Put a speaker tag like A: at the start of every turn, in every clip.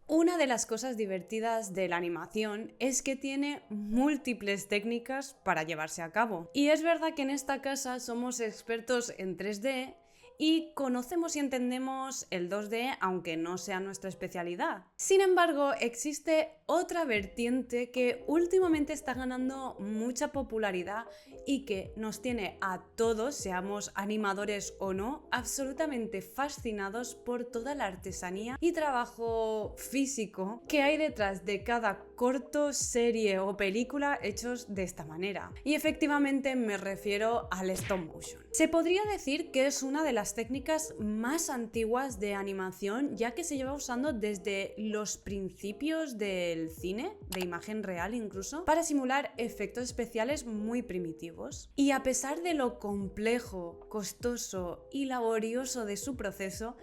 A: Una de las cosas divertidas de la animación es que tiene múltiples técnicas para llevarse a cabo. Y es verdad que en esta casa somos expertos en 3D y conocemos y entendemos el 2D aunque no sea nuestra especialidad. Sin embargo, existe otra vertiente que últimamente está ganando mucha popularidad y que nos tiene a todos, seamos animadores o no, absolutamente fascinados por toda la artesanía y trabajo físico que hay detrás de cada corto, serie o película hechos de esta manera. Y efectivamente me refiero al stop motion. Se podría decir que es una de las técnicas más antiguas de animación, ya que se lleva usando desde los principios del cine, de imagen real incluso, para simular efectos especiales muy primitivos. Y a pesar de lo complejo, costoso y laborioso de su proceso,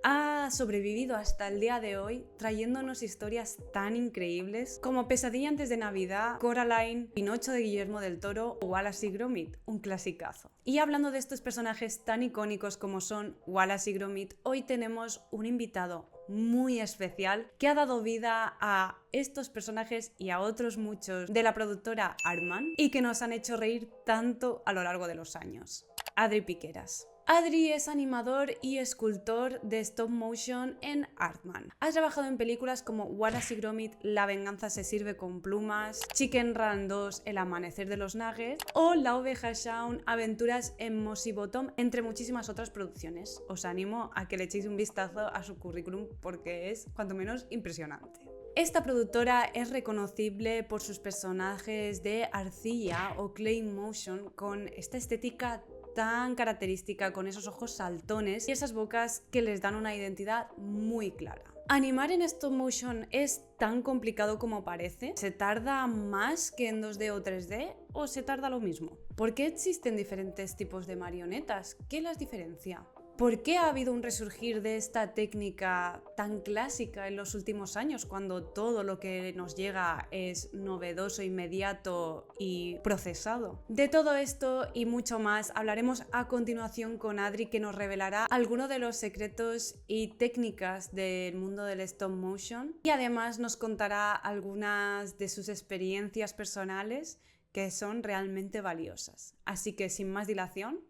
A: ha sobrevivido hasta el día de hoy trayéndonos historias tan increíbles como Pesadilla antes de Navidad, Coraline, Pinocho de Guillermo del Toro o Wallace y Gromit, un clasicazo. Y hablando de estos personajes tan icónicos como son Wallace y Gromit, hoy tenemos un invitado muy especial que ha dado vida a estos personajes y a otros muchos de la productora Aardman y que nos han hecho reír tanto a lo largo de los años. Adri Piqueras. Adri es animador y escultor de stop motion en Aardman. Ha trabajado en películas como Wallace y Gromit, La venganza se sirve con plumas, Chicken Run 2, El amanecer de los Nuggets o La oveja Shaun, Aventuras en Mossy Bottom, entre muchísimas otras producciones. Os animo a que le echéis un vistazo a su currículum porque es cuanto menos impresionante. Esta productora es reconocible por sus personajes de arcilla o clay motion con esta estética tan característica, con esos ojos saltones y esas bocas que les dan una identidad muy clara. ¿Animar en stop motion es tan complicado como parece? ¿Se tarda más que en 2D o 3D o se tarda lo mismo? ¿Por qué existen diferentes tipos de marionetas? ¿Qué las diferencia? ¿Por qué ha habido un resurgir de esta técnica tan clásica en los últimos años cuando todo lo que nos llega es novedoso, inmediato y procesado? De todo esto y mucho más hablaremos a continuación con Adri, que nos revelará algunos de los secretos y técnicas del mundo del stop motion y además nos contará algunas de sus experiencias personales que son realmente valiosas. Así que sin más dilación,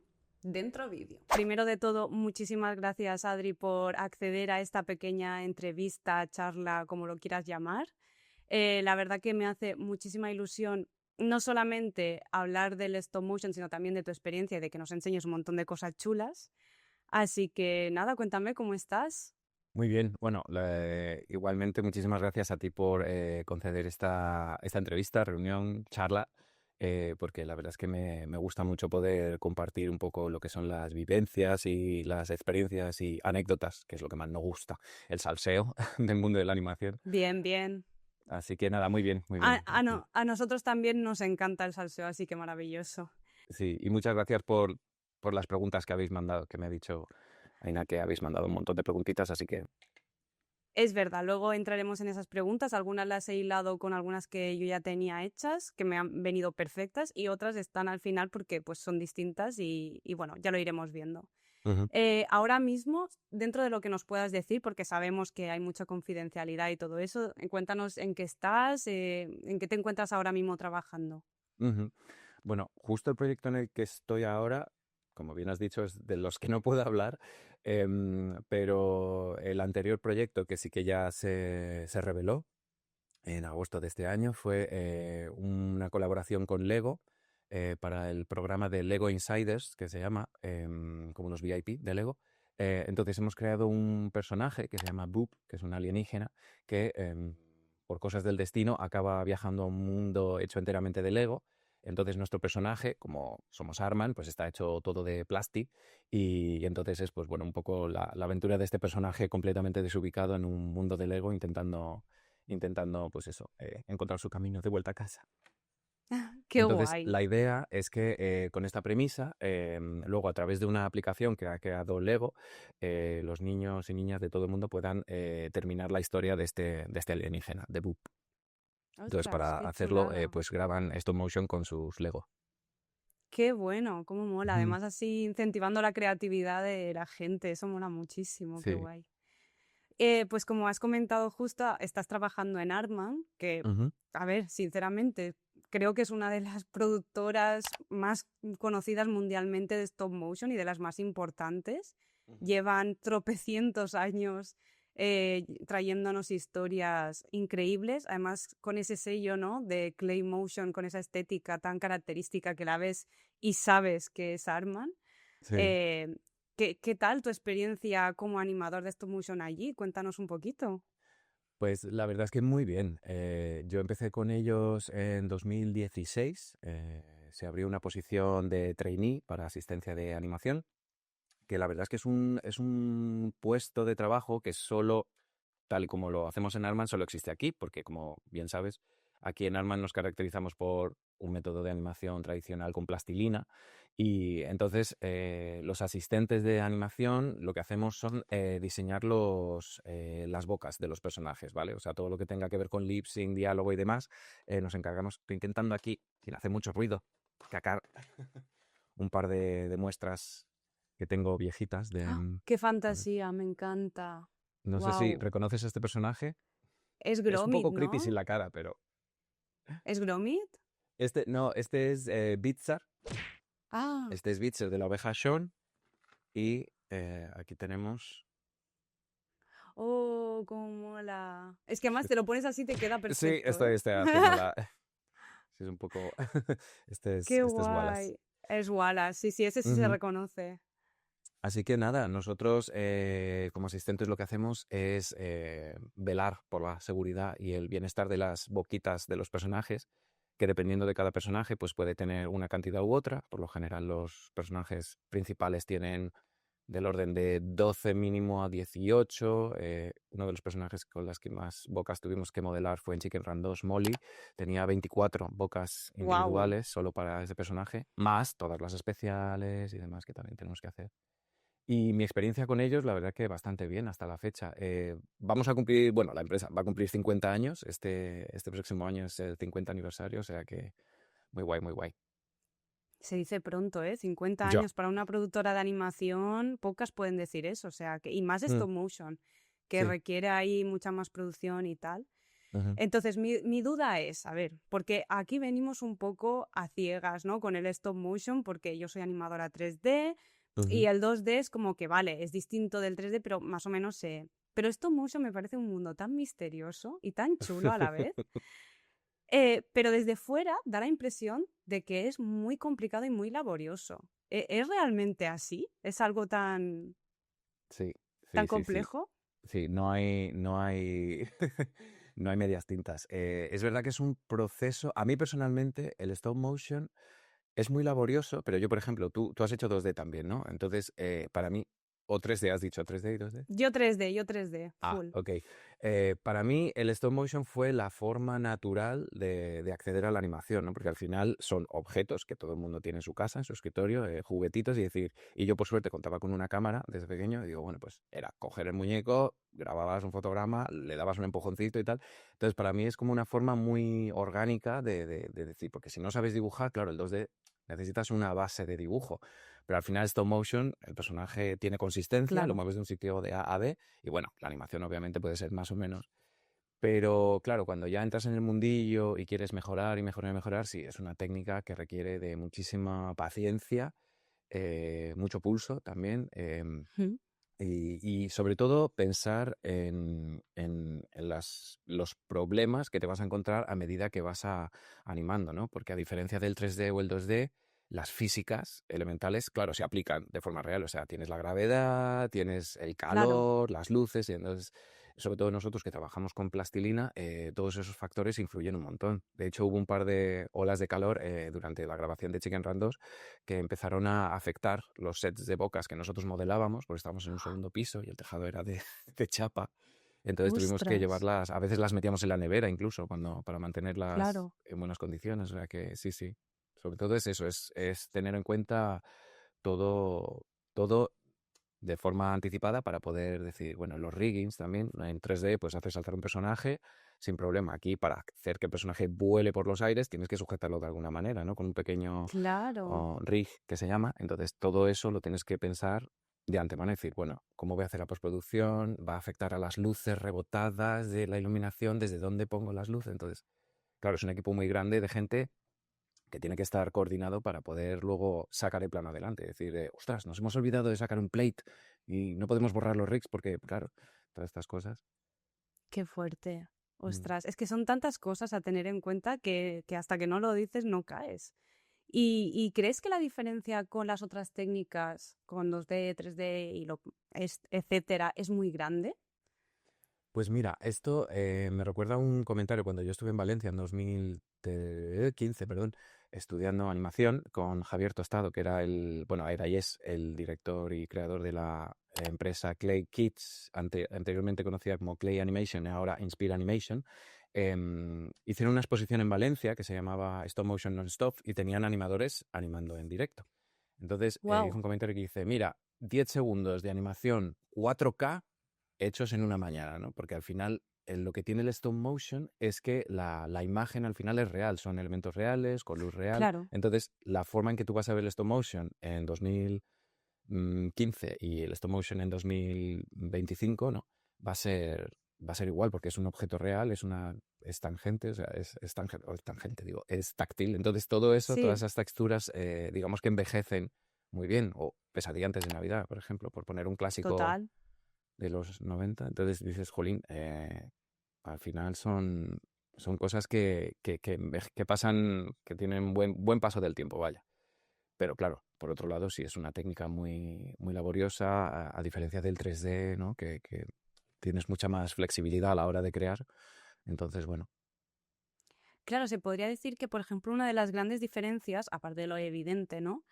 A: dentro vídeo. Primero de todo, muchísimas gracias, Adri, por acceder a esta pequeña entrevista, charla, como lo quieras llamar. La verdad que me hace muchísima ilusión no solamente hablar del stop motion, sino también de tu experiencia y de que nos enseñes un montón de cosas chulas. Así que nada, cuéntame cómo estás.
B: Muy bien, bueno, igualmente muchísimas gracias a ti por conceder esta entrevista, reunión, charla, porque la verdad es que me gusta mucho poder compartir un poco lo que son las vivencias y las experiencias y anécdotas, que es lo que más nos gusta, el salseo del mundo de la animación.
A: Bien, bien.
B: Así que nada, muy bien, muy bien.
A: A nosotros también nos encanta el salseo, así que maravilloso.
B: Sí, y muchas gracias por las preguntas que habéis mandado, que me ha dicho Aina que habéis mandado un montón de preguntitas, así que
A: Es verdad, luego entraremos en esas preguntas. Algunas las he hilado con algunas que yo ya tenía hechas, que me han venido perfectas, y otras están al final porque pues, son distintas y bueno, ya lo iremos viendo.
B: ujú.
A: Ahora mismo, dentro de lo que nos puedas decir, porque sabemos que hay mucha confidencialidad y todo eso, cuéntanos en qué estás, en qué te encuentras ahora mismo trabajando.
B: Ujú. Bueno, justo el proyecto en el que estoy ahora, como bien has dicho, es de los que no puedo hablar, pero el anterior proyecto que sí que ya se reveló en agosto de este año fue una colaboración con Lego para el programa de Lego Insiders, que se llama, como unos VIP de Lego. Entonces hemos creado un personaje que se llama Boop, que es un alienígena, que por cosas del destino acaba viajando a un mundo hecho enteramente de Lego. Entonces nuestro personaje, como somos Aardman, pues está hecho todo de plástico y entonces es pues bueno un poco la aventura de este personaje completamente desubicado en un mundo de Lego intentando pues eso, encontrar su camino de vuelta a casa.
A: ¡Qué
B: Entonces,
A: guay!
B: la idea es que con esta premisa, luego a través de una aplicación que ha creado Lego, los niños y niñas de todo el mundo puedan terminar la historia de este alienígena, de Boop. Entonces,
A: ¡Ostras,
B: para
A: qué
B: hacerlo,
A: chulada!
B: pues graban stop motion con sus Lego.
A: ¡Qué bueno! ¡Cómo mola!
B: Ujú.
A: Además, así incentivando la creatividad de la gente, eso mola muchísimo, qué
B: Sí.
A: guay. Pues como has comentado justo, estás trabajando en Artman, que,
B: Ujú.
A: a ver, sinceramente, creo que es una de las productoras más conocidas mundialmente de stop motion y de las más importantes.
B: Ujú.
A: Llevan tropecientos años trayéndonos historias increíbles, además con ese sello, ¿no? De clay motion, con esa estética tan característica que la ves y sabes que es Artman.
B: Sí.
A: Eh, ¿qué tal tu experiencia como animador de stop motion allí? Cuéntanos un poquito.
B: Pues la verdad es que muy bien. Yo empecé con ellos en 2016. Se abrió una posición de trainee para asistencia de animación, que la verdad es que es un puesto de trabajo que solo, tal y como lo hacemos en Arman, solo existe aquí, porque como bien sabes, aquí en Arman nos caracterizamos por un método de animación tradicional con plastilina y entonces los asistentes de animación lo que hacemos son diseñar las bocas de los personajes, ¿vale? O sea, todo lo que tenga que ver con lip sync, diálogo y demás, nos encargamos, estoy intentando aquí, sin hacer mucho ruido, sacar un par de muestras que tengo viejitas de...
A: ¡Ah! ¡Qué
B: a ver,
A: fantasía! Me encanta.
B: no sé si
A: ¡Wow!
B: reconoces a este personaje.
A: Es
B: Es un
A: Gromit,
B: poco creepy sin
A: ¿no?
B: la cara, pero...
A: ¿Es Gromit?
B: No, este es Bitzar.
A: Ah,
B: Este es Bitzar de la oveja Sean. Y aquí tenemos...
A: oh, cómo mola. Es que además te lo pones así y te queda
B: Sí,
A: perfecto, ¿eh?
B: estoy haciendo la... Sí, es un poco...
A: ¡Qué
B: Este es Wallace.
A: guay! Es Wallace, sí, sí, ese sí se
B: Ujú.
A: reconoce.
B: Así que nada, nosotros como asistentes lo que hacemos es velar por la seguridad y el bienestar de las boquitas de los personajes, que dependiendo de cada personaje pues puede tener una cantidad u otra. Por lo general los personajes principales tienen del orden de 12 mínimo a 18. Uno de los personajes con las que más bocas tuvimos que modelar fue en Chicken Run 2, Molly. Tenía 24 bocas
A: ¡Wow!
B: individuales solo para ese personaje, más todas las especiales y demás que también tenemos que hacer. Y mi experiencia con ellos, la verdad que bastante bien hasta la fecha. Vamos a cumplir, bueno, la empresa va a cumplir 50 años. Este próximo año es el 50 aniversario, o sea que muy guay, muy guay.
A: Se dice pronto, ¿eh? 50
B: Yo.
A: años para una productora de animación, pocas pueden decir eso, o sea, y más
B: Mm,
A: stop motion, que
B: sí.
A: requiere ahí mucha más producción y tal.
B: Ujú,
A: Entonces, mi duda es, a ver, porque aquí venimos un poco a ciegas, ¿no? Con el stop motion, porque yo soy animadora 3D y
B: ujú.
A: el 2D es como que, vale, es distinto del 3D, pero más o menos sé. Pero stop motion me parece un mundo tan misterioso y tan chulo a la vez. Pero desde fuera da la impresión de que es muy complicado y muy laborioso. ¿Es realmente así? ¿Es algo
B: Sí,
A: tan
B: sí, sí, sí.
A: complejo?
B: Sí, no hay medias tintas. Es verdad que es un proceso. A mí personalmente, el stop motion es muy laborioso, pero yo, por ejemplo, tú has hecho 2D también, ¿no? Entonces, para mí, o 3D, has dicho 3D y 2D.
A: Yo 3D,
B: Ah,
A: full.
B: ok. Para mí el stop motion fue la forma natural de acceder a la animación, ¿no? Porque al final son objetos que todo el mundo tiene en su casa, en su escritorio, juguetitos y decir, y yo por suerte contaba con una cámara desde pequeño y digo, bueno, pues era coger el muñeco, grababas un fotograma, le dabas un empujoncito y tal. Entonces para mí es como una forma muy orgánica de decir, porque si no sabes dibujar, claro, el 2D necesitas una base de dibujo. Pero al final stop motion, el personaje tiene consistencia, lo
A: Claro,
B: mueves de un sitio de A a B y bueno, la animación obviamente puede ser más o menos. Pero claro, cuando ya entras en el mundillo y quieres mejorar y mejorar y mejorar, sí, es una técnica que requiere de muchísima paciencia, mucho pulso también,
A: ujú,
B: y sobre todo pensar en los problemas que te vas a encontrar a medida que vas animando, ¿no? Porque a diferencia del 3D o el 2D, las físicas elementales, claro, se aplican de forma real. O sea, tienes la gravedad, tienes el
A: claro.
B: calor, las luces, y entonces, sobre todo nosotros que trabajamos con plastilina, todos esos factores influyen un montón. De hecho, hubo un par de olas de calor durante la grabación de Chicken Run 2 que empezaron a afectar los sets de bocas que nosotros modelábamos, porque estábamos en un segundo piso y el tejado era de, de chapa. Entonces tuvimos que
A: Ostras,
B: llevarlas, a veces las metíamos en la nevera incluso, para mantenerlas
A: claro.
B: en buenas condiciones. O sea que sí, sí. Sobre todo es eso, es tener en cuenta todo, todo de forma anticipada para poder decir, bueno, los riggings también, en 3D pues hacer saltar un personaje sin problema. Aquí para hacer que el personaje vuele por los aires tienes que sujetarlo de alguna manera, ¿no? Con un pequeño
A: Claro.
B: rig que se llama. Entonces todo eso lo tienes que pensar de antemano decir, bueno, ¿cómo voy a hacer la postproducción? ¿Va a afectar a las luces rebotadas de la iluminación? ¿Desde dónde pongo las luces? Entonces, claro, es un equipo muy grande de gente que tiene que estar coordinado para poder luego sacar el plano adelante. Es decir, ostras, nos hemos olvidado de sacar un plate y no podemos borrar los rigs porque, claro, todas estas cosas.
A: Qué fuerte.
B: Mm.
A: Ostras, es que son tantas cosas a tener en cuenta que hasta que no lo dices no caes. ¿Y crees que la diferencia con las otras técnicas, con 2D, 3D y etcétera, es muy grande?
B: Pues mira, esto me recuerda a un comentario cuando yo estuve en Valencia en 2015, perdón, estudiando animación con Javier Tostado, que era bueno, era y es el director y creador de la empresa Clay Kids, anteriormente conocida como Clay Animation y ahora Inspire Animation. Hicieron una exposición en Valencia que se llamaba Stop Motion Non-Stop y tenían animadores animando en directo. Entonces hizo
A: Wow,
B: un comentario que dice, mira, 10 segundos de animación 4K hechos en una mañana, ¿no? Porque al final lo que tiene el stop motion es que la imagen al final es real, son elementos reales, con luz real.
A: claro,
B: Entonces, la forma en que tú vas a ver el stop motion en 2015 y el stop motion en 2025, ¿no? Va a ser, va a ser igual porque es un objeto real, es tangente, o sea, es tangente, digo, es táctil. Entonces, todo eso, todas
A: sí,
B: esas texturas, digamos que envejecen muy bien. O Pesadilla antes de Navidad, por ejemplo, por poner un clásico
A: total.
B: de los 90. Entonces dices, jolín, al final son cosas que pasan, que tienen buen paso del tiempo, vaya. Pero claro, por otro lado, sí es una técnica muy laboriosa, a diferencia del 3D, ¿no? Que tienes mucha más flexibilidad a la hora de crear. Entonces, bueno.
A: Claro, se podría decir que, por ejemplo, una de las grandes diferencias, aparte de lo evidente, ¿no?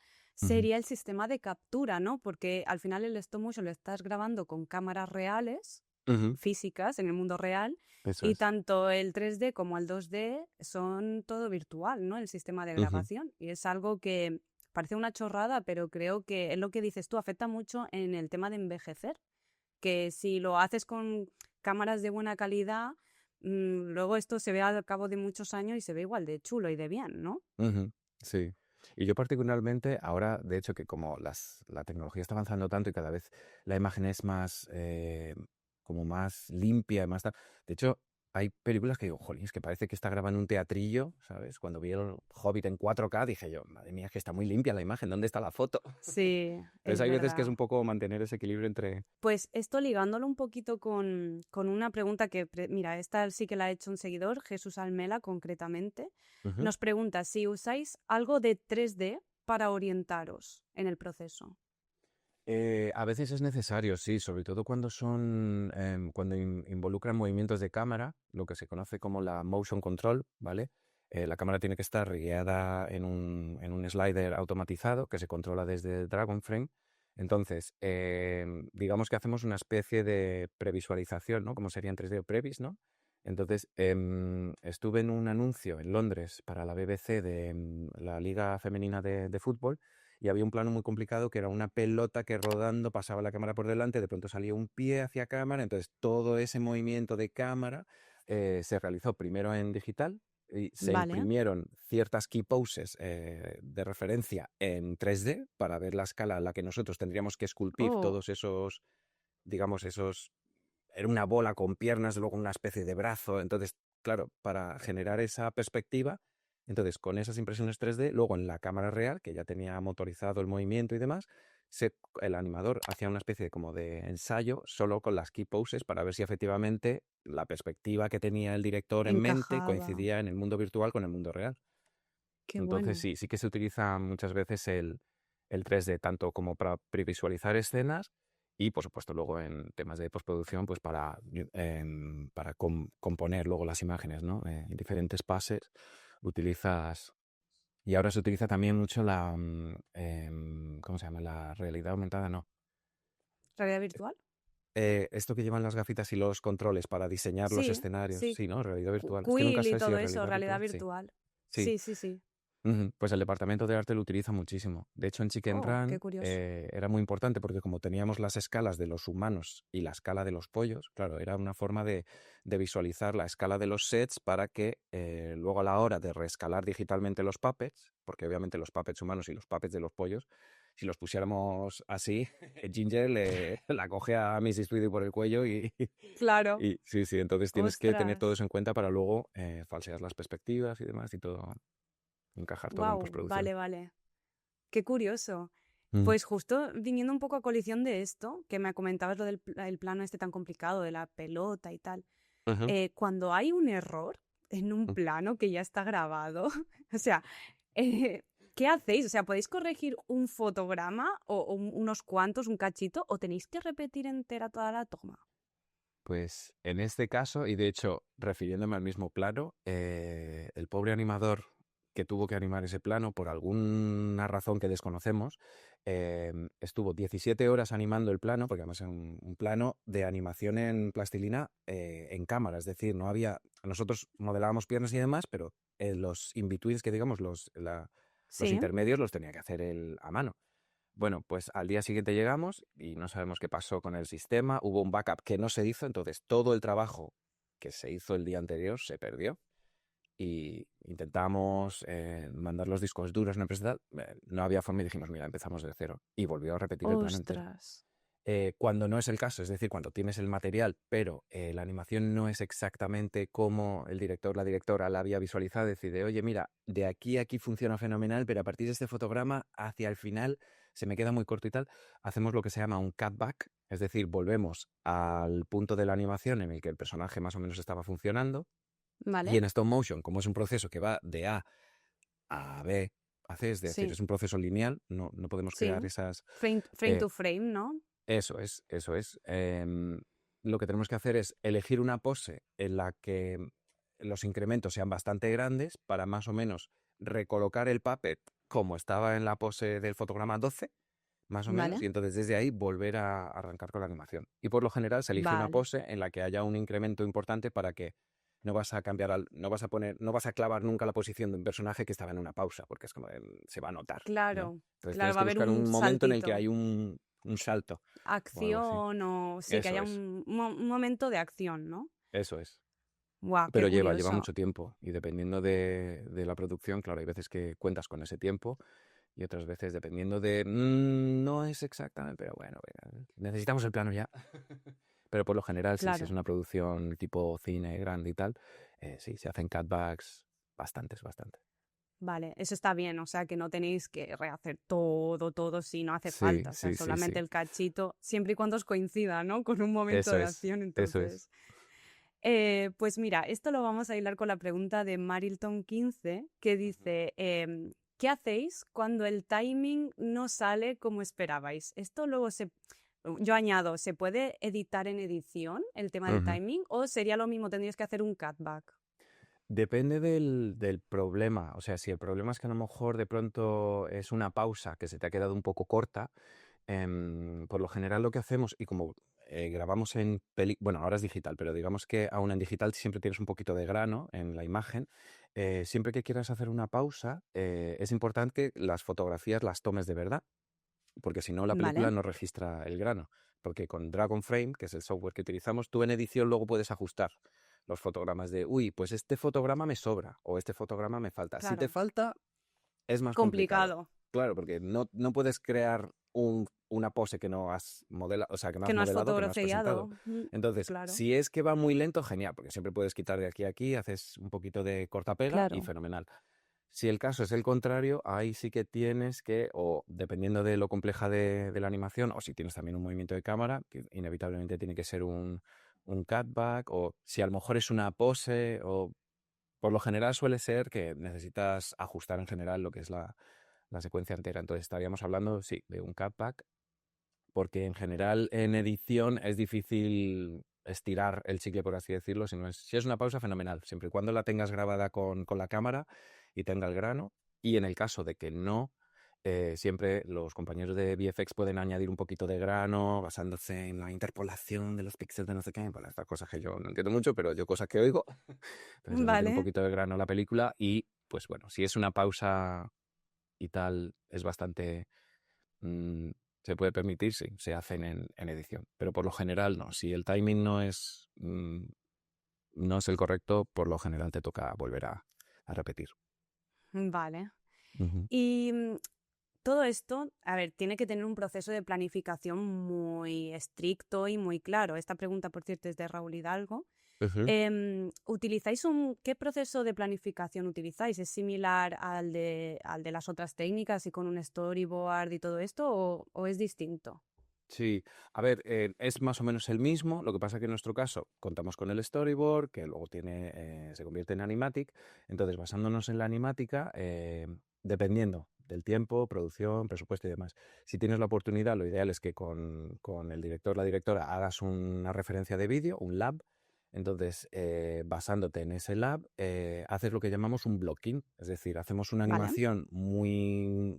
B: Ujú,
A: Sería el sistema de captura, ¿no? Porque al final el stop motion lo estás grabando con cámaras reales,
B: ujú,
A: físicas, en el mundo real,
B: eso
A: y
B: es.
A: tanto el 3D como el 2D son todo virtual, ¿no? El sistema de
B: Ujú,
A: grabación. Y es algo que parece una chorrada, pero creo que es lo que dices tú, afecta mucho en el tema de envejecer, que si lo haces con cámaras de buena calidad, luego esto se ve al cabo de muchos años y se ve igual de chulo y de bien, ¿no?
B: ujú, sí. Y yo particularmente, ahora, de hecho, que como la tecnología está avanzando tanto y cada vez la imagen es más, como más limpia, más tal. De hecho, hay películas que digo, jolín, es que parece que está grabando un teatrillo, ¿sabes? Cuando vi el Hobbit en 4K dije yo, madre mía, es que está muy limpia la imagen, ¿dónde está la foto?
A: Sí,
B: Entonces
A: es
B: hay veces que es
A: verdad.
B: un poco mantener ese equilibrio entre...
A: Pues esto ligándolo un poquito con una pregunta que, mira, esta sí que la ha hecho un seguidor, Jesús Almela concretamente,
B: Ujú.
A: nos pregunta si usáis algo de 3D para orientaros en el proceso.
B: A veces es necesario, sí, sobre todo cuando cuando involucran movimientos de cámara, lo que se conoce como la motion control, ¿vale? La cámara tiene que estar guiada en un slider automatizado que se controla desde Dragonframe. Entonces, digamos que hacemos una especie de previsualización, ¿no? Como sería en 3D o Previs, ¿no? Entonces, estuve en un anuncio en Londres para la BBC de la Liga Femenina de Fútbol y había un plano muy complicado que era una pelota que rodando pasaba la cámara por delante, de pronto salía un pie hacia cámara, entonces todo ese movimiento de cámara se realizó primero en digital y se
A: Vale.
B: imprimieron ciertas key poses de referencia en 3D para ver la escala a la que nosotros tendríamos que esculpir
A: Oh,
B: todos esos, digamos, era una bola con piernas, luego una especie de brazo. Entonces, claro, para generar esa perspectiva, entonces con esas impresiones 3D, luego en la cámara real, que ya tenía motorizado el movimiento y demás, el animador hacía una especie como de ensayo solo con las key poses para ver si efectivamente la perspectiva que tenía el director en mente
A: encajaba.
B: coincidía en el mundo virtual con el mundo real.
A: Qué
B: Entonces
A: bueno.
B: sí que se utiliza muchas veces el 3D, tanto como para previsualizar escenas y, por supuesto, luego en temas de postproducción, pues para componer luego las imágenes, ¿no? En diferentes pases utilizas... Y ahora se utiliza también mucho ¿cómo se llama? La realidad aumentada, no.
A: ¿Realidad virtual?
B: Esto que llevan las gafitas y los controles para diseñar los
A: Sí,
B: escenarios.
A: sí.
B: Sí, ¿no? Realidad virtual. Es que nunca
A: Quill y
B: sé si
A: todo
B: es
A: eso,
B: realidad
A: realidad
B: virtual. Sí.
A: virtual.
B: Sí.
A: Sí, sí, sí.
B: Ujú. Pues el departamento de arte lo utiliza muchísimo. De hecho, en Chicken
A: Oh, qué
B: Run
A: curioso.
B: era muy importante porque como teníamos las escalas de los humanos y la escala de los pollos, claro, era una forma de visualizar la escala de los sets para que luego a la hora de reescalar digitalmente los puppets, porque obviamente los puppets humanos y los puppets de los pollos si los pusiéramos así, Ginger la coge a Mrs. Tweedy por el cuello
A: Claro.
B: y sí, sí, entonces tienes que tener todo
A: Ostras.
B: eso en cuenta para luego falsear las perspectivas y demás y todo, encajar todo en
A: Wow,
B: postproducción.
A: vale, vale. Qué curioso.
B: Mm,
A: Pues justo viniendo un poco a colisión de esto, que me comentabas lo del el plano este tan complicado de la pelota y tal,
B: ujú,
A: cuando hay un error en un
B: mm.
A: plano que ya está grabado, o sea, eh, ¿qué hacéis? O sea, ¿podéis corregir un fotograma o unos cuantos, un cachito, o tenéis que repetir entera toda la toma?
B: Pues en este caso, y de hecho, refiriéndome al mismo plano, el pobre animador que tuvo que animar ese plano, por alguna razón que desconocemos, estuvo 17 horas animando el plano, porque además es un plano de animación en plastilina en cámara, es decir, no había, nosotros modelábamos piernas y demás, pero los in-betweens, que digamos, los
A: Sí,
B: intermedios los tenía que hacer él a mano. Bueno, pues al día siguiente llegamos y no sabemos qué pasó con el sistema. Hubo un backup que no se hizo, entonces todo el trabajo que se hizo el día anterior se perdió. Y intentamos mandar los discos duros a una empresa, no había forma y dijimos, mira, empezamos de cero. Y volvió a repetir el plano entero.
A: ostras.
B: Cuando no es el caso, es decir, cuando tienes el material, pero la animación no es exactamente como el director, la directora la había visualizado, decide, oye, mira, de aquí a aquí funciona fenomenal, pero a partir de este fotograma hacia el final se me queda muy corto y tal, hacemos lo que se llama un cutback, es decir, volvemos al punto de la animación en el que el personaje más o menos estaba funcionando, y
A: ¿Vale?
B: en stop motion, como es un proceso que va de A a B, a C, es decir,
A: Sí,
B: es un proceso lineal, no podemos
A: sí.
B: crear esas...
A: Frame
B: eh,
A: to frame, ¿no?
B: eso es, eso es. Lo que tenemos que hacer es elegir una pose en la que los incrementos sean bastante grandes para más o menos recolocar el puppet como estaba en la pose del fotograma 12, más o menos,
A: Vale,
B: y entonces desde ahí volver a arrancar con la animación. Y por lo general se elige una
A: vale.
B: pose en la que haya un incremento importante para que no vas a cambiar, no vas a clavar nunca la posición de un personaje que estaba en una pausa, porque es como se va a notar, ¿no?
A: Claro,
B: Entonces
A: claro,
B: tienes
A: va a
B: que
A: haber
B: buscar
A: un
B: un momento en el que
A: saltito.
B: hay un salto o algo así.
A: Acción o sí, que
B: Eso
A: haya
B: es,
A: un momento de acción, ¿no?
B: eso es.
A: Guau, qué
B: Pero lleva
A: curioso.
B: mucho tiempo y dependiendo de la producción, claro, hay veces que cuentas con ese tiempo y otras veces dependiendo de... no es exactamente, pero bueno, venga, necesitamos el plano ya. Pero por lo general, sí, si es
A: Claro.
B: una producción tipo cine grande y tal, sí, se hacen cutbacks bastantes, bastante.
A: Vale, eso está bien, o sea que no tenéis que rehacer todo, todo si no hace
B: Sí,
A: falta, o sea,
B: sí, sí, sí.
A: solamente el cachito, siempre y cuando os coincida, ¿no? Con un momento
B: Eso
A: de
B: es,
A: acción,
B: eso es.
A: entonces. Pues mira, esto lo vamos a hilar con la pregunta de Marilton 15, que
B: Ujú,
A: dice, ¿qué hacéis cuando el timing no sale como esperabais? Esto luego yo añado, ¿se puede editar en edición el tema del
B: ujú.
A: timing o sería lo mismo, tendrías que hacer un cutback?
B: Depende del problema. O sea, si el problema es que a lo mejor de pronto es una pausa que se te ha quedado un poco corta, por lo general lo que hacemos, y como grabamos en bueno, ahora es digital, pero digamos que aún en digital siempre tienes un poquito de grano en la imagen, siempre que quieras hacer una pausa, es importante que las fotografías las tomes de verdad, porque si no la película
A: ¿Vale?
B: no registra el grano. Porque con Dragon Frame, que es el software que utilizamos, tú en edición luego puedes ajustar los fotogramas de, uy, pues este fotograma me sobra o este fotograma me falta. Si te
A: Claro.
B: falta, es más complicado.
A: Complicado,
B: Claro, porque no puedes crear una pose que no has modelado, o sea, que no
A: que
B: has
A: no has
B: modelado, que no has presentado.
A: fotografiado.
B: Entonces,
A: Claro,
B: si es que va muy lento, genial, porque siempre puedes quitar de aquí a aquí, haces un poquito de cortapega y
A: claro.
B: fenomenal. Si el caso es el contrario, ahí sí que tienes que, o dependiendo de lo compleja de la animación, o si tienes también un movimiento de cámara, que inevitablemente tiene que ser un cutback, o si a lo mejor es una pose, o por lo general suele ser que necesitas ajustar en general lo que es la secuencia entera. Entonces estaríamos hablando, sí, de un cutback, porque en general en edición es difícil estirar el chicle, por así decirlo. Si es una pausa, fenomenal, siempre y cuando la tengas grabada con la cámara y tenga el grano. Y en el caso de que no, siempre los compañeros de VFX pueden añadir un poquito de grano basándose en la interpolación de los píxeles de no sé qué. Bueno, estas cosas que yo no entiendo mucho, pero yo cosas que oigo. Entonces le meten un
A: Vale,
B: poquito de grano a la película y, pues bueno, si es una pausa y tal, es bastante... mm, se puede permitir, sí, se hacen en edición. Pero por lo general no. Si el timing no es el correcto, por lo general te toca volver a repetir.
A: vale.
B: Ujú.
A: Y todo esto, a ver, tiene que tener un proceso de planificación muy estricto y muy claro. Esta pregunta, por cierto, es de Raúl Hidalgo.
B: Ujú.
A: ¿Qué proceso de planificación utilizáis? ¿Es similar al de las otras técnicas y con un storyboard y todo esto o es distinto?
B: Sí, a ver, es más o menos el mismo, lo que pasa que en nuestro caso contamos con el storyboard, que luego se convierte en animatic, entonces basándonos en la animática, dependiendo del tiempo, producción, presupuesto y demás, si tienes la oportunidad, lo ideal es que con el director, la directora, hagas una referencia de vídeo, un lab, entonces basándote en ese lab, haces lo que llamamos un blocking, es decir, hacemos una
A: ¿Vale?
B: animación muy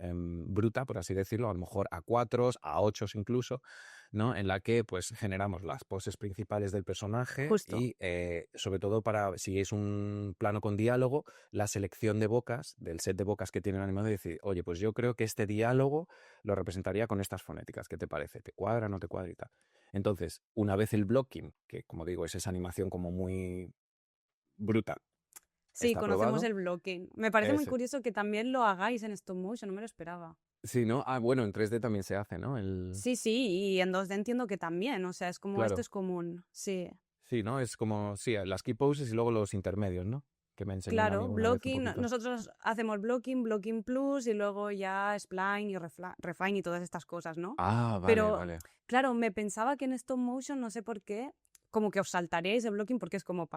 B: bruta, por así decirlo, a lo mejor a 4, a 8 incluso, ¿no? En la que pues generamos las poses principales del personaje
A: Justo.
B: y sobre todo para, si es un plano con diálogo, la selección de bocas, del set de bocas que tiene el animador y decir, oye, pues yo creo que este diálogo lo representaría con estas fonéticas, ¿qué te parece? ¿Te cuadra, no te cuadra y tal? Entonces, una vez el blocking, que como digo es esa animación como muy bruta,
A: Sí,
B: está
A: conocemos
B: aprobado,
A: el blocking. Me parece muy
B: es,
A: curioso que también lo hagáis en stop motion, no me lo esperaba.
B: sí, ¿no? Ah, bueno, en 3D también se hace, ¿no?
A: Sí, sí, y en 2D entiendo que también, o sea, es como esto
B: Claro.
A: es común, sí.
B: Sí, ¿no? Es como, sí, las key poses y luego los intermedios, ¿no? Que me enseñó un
A: Claro,
B: amigo una vez un
A: blocking,
B: poquito.
A: nosotros hacemos blocking, blocking plus y luego ya spline y refine y todas estas cosas, ¿no?
B: Ah, vale,
A: Pero,
B: vale.
A: claro, me pensaba que en stop motion, no sé por qué, como que os saltaríais de blocking porque es como,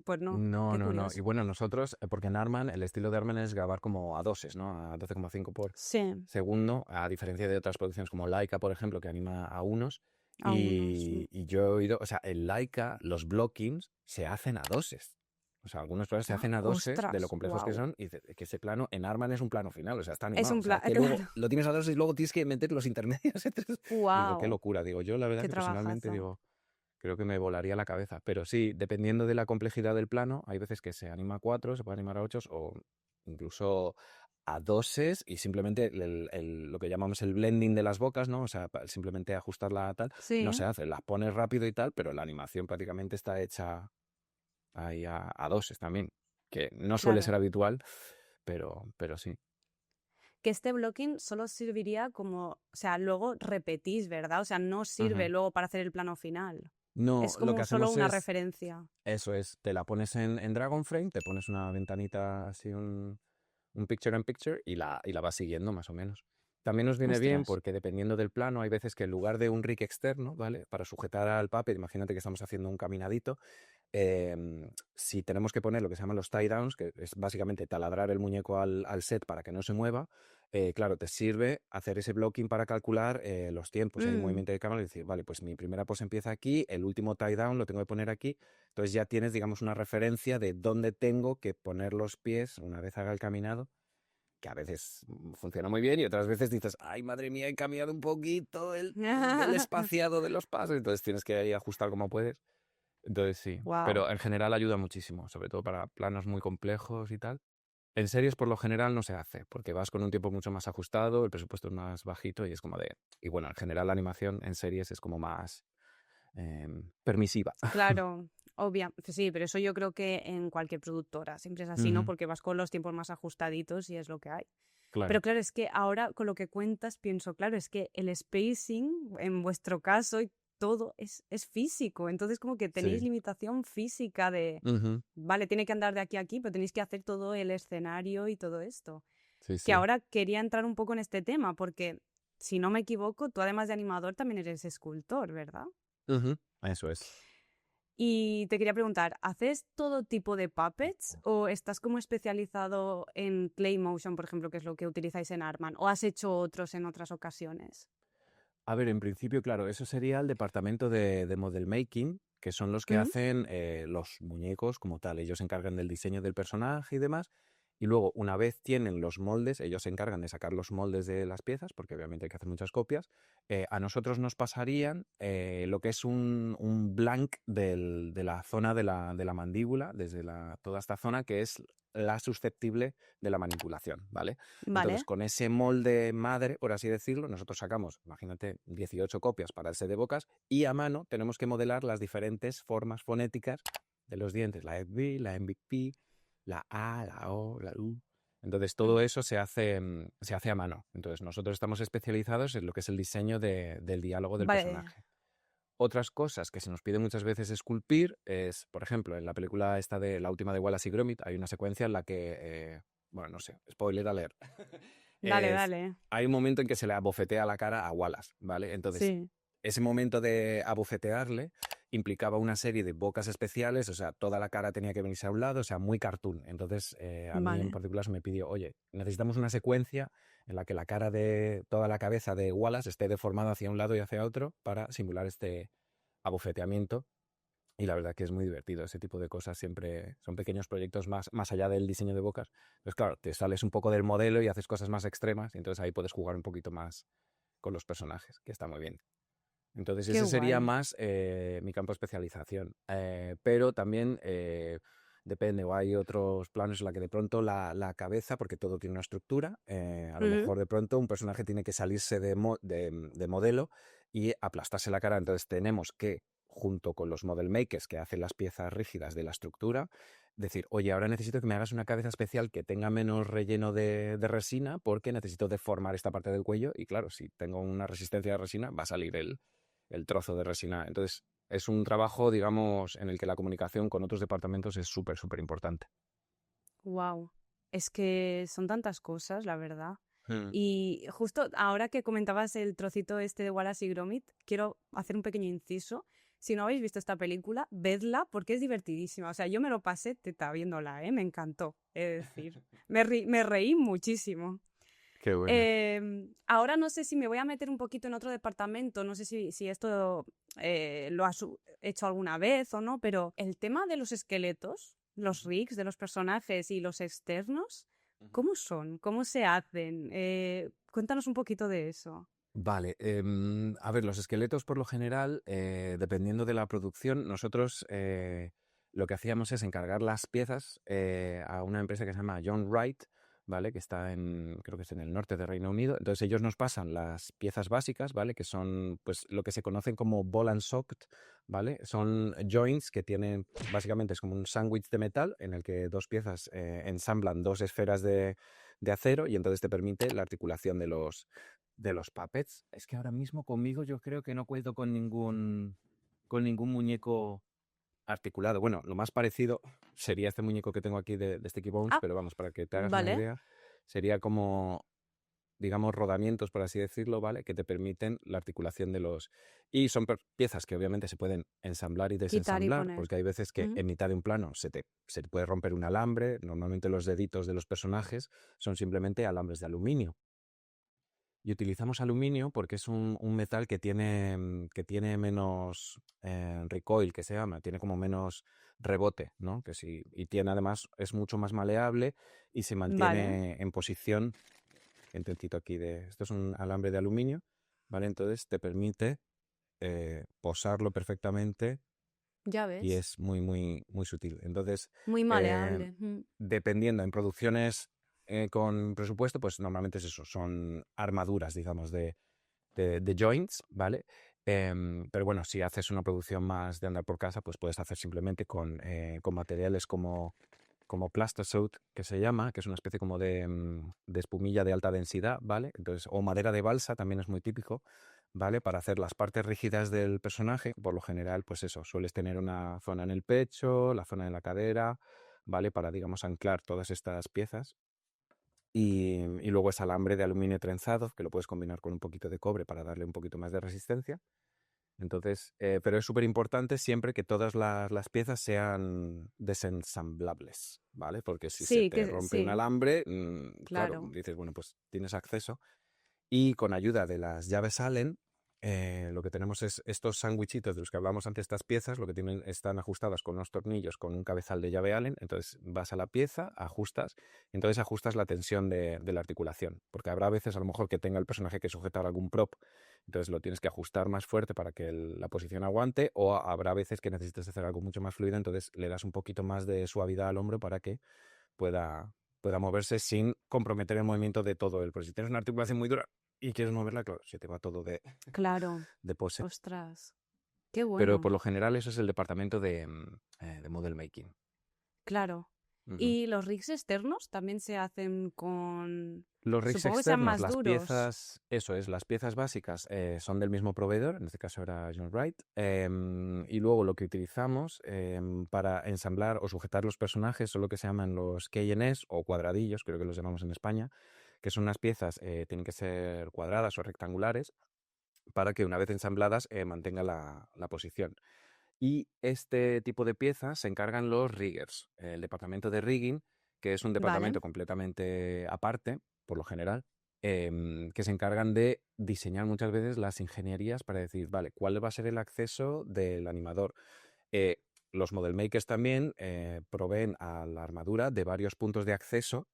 A: pues no,
B: No,
A: qué
B: no, no. Y
A: curioso.
B: bueno, nosotros, porque en Arman, el estilo de Arman es grabar como a doses, ¿no? A 12,5 por
A: Sí,
B: segundo, a diferencia de otras producciones como Laika, por ejemplo, que anima a unos.
A: a unos.
B: Y yo he oído, o sea, en Laika los blockings se hacen a doses. O sea, algunos planos se hacen a doses de lo
A: Ostras,
B: complejos que
A: wow.
B: son y que ese plano en Arman es un plano final, o sea, está
A: Es
B: animado.
A: un
B: O sea,
A: plan,
B: que luego
A: claro.
B: lo tienes a doses y luego tienes que meter los intermedios. Entonces, digo, qué
A: Wow,
B: locura. Digo, yo la verdad
A: qué
B: que personalmente
A: trabajazo.
B: digo, creo que me volaría la cabeza. Pero sí, dependiendo de la complejidad del plano, hay veces que se anima a 4, se puede animar a 8 o incluso a doses y simplemente lo que llamamos el blending de las bocas, ¿no? O sea, simplemente ajustarla a tal, no
A: Sí,
B: se hace. Las pones rápido y tal, pero la animación prácticamente está hecha ahí a doses también, que no suele ser
A: claro.
B: habitual, pero sí.
A: Que este blocking solo serviría como, o sea, luego repetís, ¿verdad? O sea, no sirve
B: Ujú.
A: luego para hacer el plano final.
B: No,
A: Es
B: lo que
A: como solo
B: hacemos
A: una
B: es,
A: referencia.
B: eso es, te la pones en Dragonframe, te pones una ventanita así, un picture in picture y la vas siguiendo más o menos. También nos viene bien
A: Ostras.
B: porque dependiendo del plano, hay veces que en lugar de un rig externo, ¿vale? Para sujetar al puppet, imagínate que estamos haciendo un caminadito, si tenemos que poner lo que se llaman los tie downs, que es básicamente taladrar el muñeco al set para que no se mueva, claro, te sirve hacer ese blocking para calcular los tiempos. Hay un
A: Mm,
B: movimiento de cámara y decir, vale, pues mi primera pose empieza aquí, el último tie down lo tengo que poner aquí. Entonces ya tienes, digamos, una referencia de dónde tengo que poner los pies una vez haga el caminado, que a veces funciona muy bien y otras veces dices, ay, madre mía, he cambiado un poquito el espaciado de los pasos, entonces tienes que ahí ajustar como puedes. Entonces sí,
A: wow.
B: pero en general ayuda muchísimo, sobre todo para planos muy complejos y tal. En series por lo general no se hace, porque vas con un tiempo mucho más ajustado, el presupuesto es más bajito y es como de... Y bueno, en general la animación en series es como más permisiva.
A: Claro, obvia. Sí, pero eso yo creo que en cualquier productora siempre es así, ¿no?
B: Ujú,
A: Porque vas con los tiempos más ajustaditos y es lo que hay. Pero
B: claro.
A: claro, es que ahora con lo que cuentas pienso, claro, es que el spacing, en vuestro caso y todo, es físico. Entonces como que tenéis
B: Sí.
A: limitación física de,
B: Ujú,
A: vale, tiene que andar de aquí a aquí, pero tenéis que hacer todo el escenario y todo esto.
B: sí,
A: Que
B: sí.
A: ahora quería entrar un poco en este tema, porque si no me equivoco, tú además de animador también eres escultor, ¿verdad?
B: Ujú, eso es.
A: Y te quería preguntar, ¿haces todo tipo de puppets o estás como especializado en clay motion, por ejemplo, que es lo que utilizáis en Artman, o has hecho otros en otras ocasiones?
B: A ver, en principio, claro, eso sería el departamento de model making, que son los que
A: ¿Mm?
B: hacen los muñecos como tal. Ellos se encargan del diseño del personaje y demás. Y luego, una vez tienen los moldes, ellos se encargan de sacar los moldes de las piezas, porque obviamente hay que hacer muchas copias. A nosotros nos pasarían lo que es un blank de la zona de la mandíbula, desde toda esta zona que es la susceptible de la manipulación, ¿vale? Entonces,
A: Vale,
B: con ese molde madre, por así decirlo, nosotros sacamos, imagínate, 18 copias para el set de bocas y a mano tenemos que modelar las diferentes formas fonéticas de los dientes, la FB, la MVP, la A, la O, la U. Entonces todo eso se hace a mano. Entonces nosotros estamos especializados en lo que es el diseño del diálogo del
A: Vale,
B: personaje. Otras cosas que se nos pide muchas veces esculpir es, por ejemplo, en la película esta de la última de Wallace y Gromit, hay una secuencia en la que, bueno, no sé, spoiler alert,
A: dale,
B: es,
A: dale.
B: hay un momento en que se le abofetea la cara a Wallace, ¿vale? Entonces,
A: Sí,
B: ese momento de abofetearle implicaba una serie de bocas especiales, o sea, toda la cara tenía que venirse a un lado, o sea, muy cartoon. Entonces, a mí en
A: vale.
B: particular se me pidió, oye, necesitamos una secuencia en la que la cara de toda la cabeza de Wallace esté deformada hacia un lado y hacia otro para simular este abofeteamiento. Y la verdad que es muy divertido. Ese tipo de cosas siempre son pequeños proyectos más allá del diseño de bocas. Entonces, claro, te sales un poco del modelo y haces cosas más extremas y entonces ahí puedes jugar un poquito más con los personajes, que está muy bien. Entonces
A: Qué
B: ese sería
A: guay.
B: más mi campo de especialización. Pero también depende, o hay otros planos en la que de pronto la cabeza, porque todo tiene una estructura, a lo
A: Ujú.
B: mejor de pronto un personaje tiene que salirse de modelo y aplastarse la cara. Entonces tenemos que, junto con los model makers que hacen las piezas rígidas de la estructura, decir, oye, ahora necesito que me hagas una cabeza especial que tenga menos relleno de resina porque necesito deformar esta parte del cuello y claro, si tengo una resistencia de resina va a salir el trozo de resina. Entonces, es un trabajo, digamos, en el que la comunicación con otros departamentos es súper, súper importante.
A: Wow. Es que son tantas cosas, la verdad.
B: Mm.
A: Y justo ahora que comentabas el trocito este de Wallace y Gromit, quiero hacer un pequeño inciso. Si no habéis visto esta película, vedla porque es divertidísima. O sea, yo me lo pasé teta viéndola, ¿eh? Me encantó. Es decir, me reí muchísimo.
B: Qué bueno.
A: Ahora no sé si me voy a meter un poquito en otro departamento, no sé si esto lo has hecho alguna vez o no, pero el tema de los esqueletos, los rigs de los personajes y los externos, ¿cómo son? ¿Cómo se hacen? Cuéntanos un poquito de eso.
B: Vale, a ver, los esqueletos por lo general, dependiendo de la producción, nosotros lo que hacíamos es encargar las piezas a una empresa que se llama John Wright, ¿vale? Que está creo que es en el norte de Reino Unido. Entonces ellos nos pasan las piezas básicas, ¿vale? Que son pues lo que se conocen como ball and socket, ¿vale? Son joints que tienen, básicamente es como un sándwich de metal en el que dos piezas ensamblan dos esferas de acero y entonces te permite la articulación de los puppets. Es que ahora mismo conmigo yo creo que no cuento con ningún muñeco articulado. Bueno, lo más parecido sería este muñeco que tengo aquí de Sticky Bones,
A: Ah,
B: pero vamos, para que te hagas una
A: vale.
B: idea, sería como, digamos, rodamientos, por así decirlo, ¿vale? Que te permiten la articulación de los... Y son piezas que obviamente se pueden ensamblar y
A: Quitar y
B: desensamblar,
A: poner.
B: porque hay veces que
A: Ujú.
B: en mitad de un plano se te puede romper un alambre. Normalmente los deditos de los personajes son simplemente alambres de aluminio. Y utilizamos aluminio porque es un metal que tiene menos recoil, que se llama, tiene como menos rebote, ¿no? Y tiene además, es mucho más maleable y se
A: Vale,
B: mantiene en posición. Intentito aquí esto es un alambre de aluminio, ¿vale? Entonces te permite posarlo perfectamente
A: ya
B: y
A: ves.
B: es muy, muy, muy sutil. Entonces,
A: Muy
B: eh,
A: maleable.
B: dependiendo en producciones con presupuesto, pues normalmente es eso, son armaduras, digamos, de joints, ¿vale? Pero bueno, si haces una producción más de andar por casa, pues puedes hacer simplemente con materiales como Plastisode, que se llama, que es una especie como de espumilla de alta densidad, ¿vale? Entonces, o madera de balsa, también es muy típico, ¿vale? Para hacer las partes rígidas del personaje, por lo general, pues eso, sueles tener una zona en el pecho, la zona en la cadera, ¿vale? Para, digamos, anclar todas estas piezas. Y luego es alambre de aluminio trenzado, que lo puedes combinar con un poquito de cobre para darle un poquito más de resistencia. Entonces, pero es súper importante siempre que todas las piezas sean desensamblables, ¿vale? Porque si se
A: Sí,
B: te
A: que
B: rompe un
A: sí,
B: alambre, claro,
A: claro.
B: dices, bueno, pues tienes acceso. Y con ayuda de las llaves Allen, lo que tenemos es estos sándwichitos de los que hablamos antes, estas piezas, lo que tienen, están ajustadas con unos tornillos, con un cabezal de llave Allen. Entonces vas a la pieza, ajustas, y entonces ajustas la tensión de la articulación. Porque habrá veces a lo mejor que tenga el personaje que sujetar algún prop, entonces lo tienes que ajustar más fuerte para que la posición aguante, o habrá veces que necesites hacer algo mucho más fluido, entonces le das un poquito más de suavidad al hombro para que pueda moverse sin comprometer el movimiento de todo él. Porque si tienes una articulación muy dura y quieres moverla, claro, se te va todo de,
A: Claro.
B: de pose.
A: Ostras. Qué
B: Pero
A: bueno.
B: por lo general eso es el departamento de model making.
A: Claro.
B: Ujú.
A: ¿Y los rigs externos también se hacen con...?
B: Los rigs
A: Supongo que sean
B: externos,
A: más
B: las
A: duros.
B: piezas, eso es, las piezas básicas son del mismo proveedor, en este caso era John Wright, y luego lo que utilizamos para ensamblar o sujetar los personajes son lo que se llaman los KNS o cuadradillos, creo que los llamamos en España, que son unas piezas, tienen que ser cuadradas o rectangulares, para que una vez ensambladas mantenga la posición. Y este tipo de piezas se encargan los riggers, el departamento de rigging, que es un
A: Vale,
B: departamento completamente aparte, por lo general, que se encargan de diseñar muchas veces las ingenierías para decir, vale, ¿cuál va a ser el acceso del animador? Eh, los model makers también proveen a la armadura de varios puntos de acceso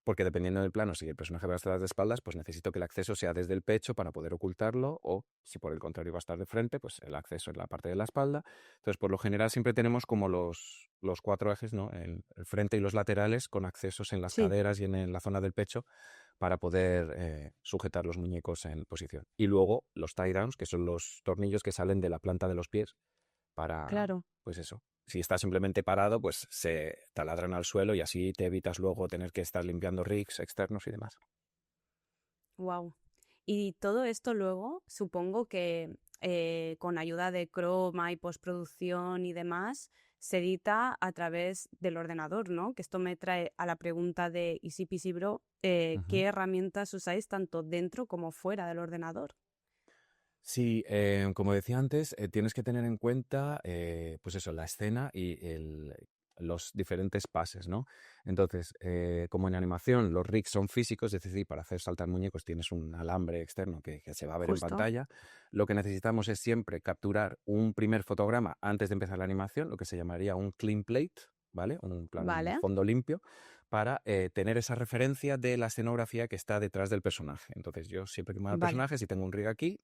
B: porque dependiendo del plano, si el personaje va a estar de espaldas, pues necesito que el acceso sea desde el pecho para poder ocultarlo, o si por el contrario va a estar de frente, pues el acceso en la parte de la espalda. Entonces, por lo general siempre tenemos como los cuatro ejes, ¿no? El frente y los laterales con accesos en las
A: sí,
B: caderas y en la zona del pecho para poder sujetar los muñecos en posición. Y luego los tie downs, que son los tornillos que salen de la planta de los pies para,
A: claro.
B: pues eso. Si estás simplemente parado, pues se taladran al suelo y así te evitas luego tener que estar limpiando rigs externos y demás.
A: Wow. Y todo esto luego, supongo que con ayuda de croma y postproducción y demás, se edita a través del ordenador, ¿no? Que esto me trae a la pregunta de Easy Peasy Bro, ¿qué
B: Ujú.
A: herramientas usáis tanto dentro como fuera del ordenador?
B: Sí, como decía antes, tienes que tener en cuenta, pues eso, la escena y los diferentes pases, ¿no? Entonces, como en animación los rigs son físicos, es decir, para hacer saltar muñecos tienes un alambre externo que se va a ver en
A: Justo.
B: pantalla. Lo que necesitamos es siempre capturar un primer fotograma antes de empezar la animación, lo que se llamaría un clean plate, ¿vale? Un plan, un
A: Vale,
B: fondo limpio, para tener esa referencia de la escenografía que está detrás del personaje. Entonces, yo siempre que me haga el
A: vale,
B: personaje, si tengo un rig aquí,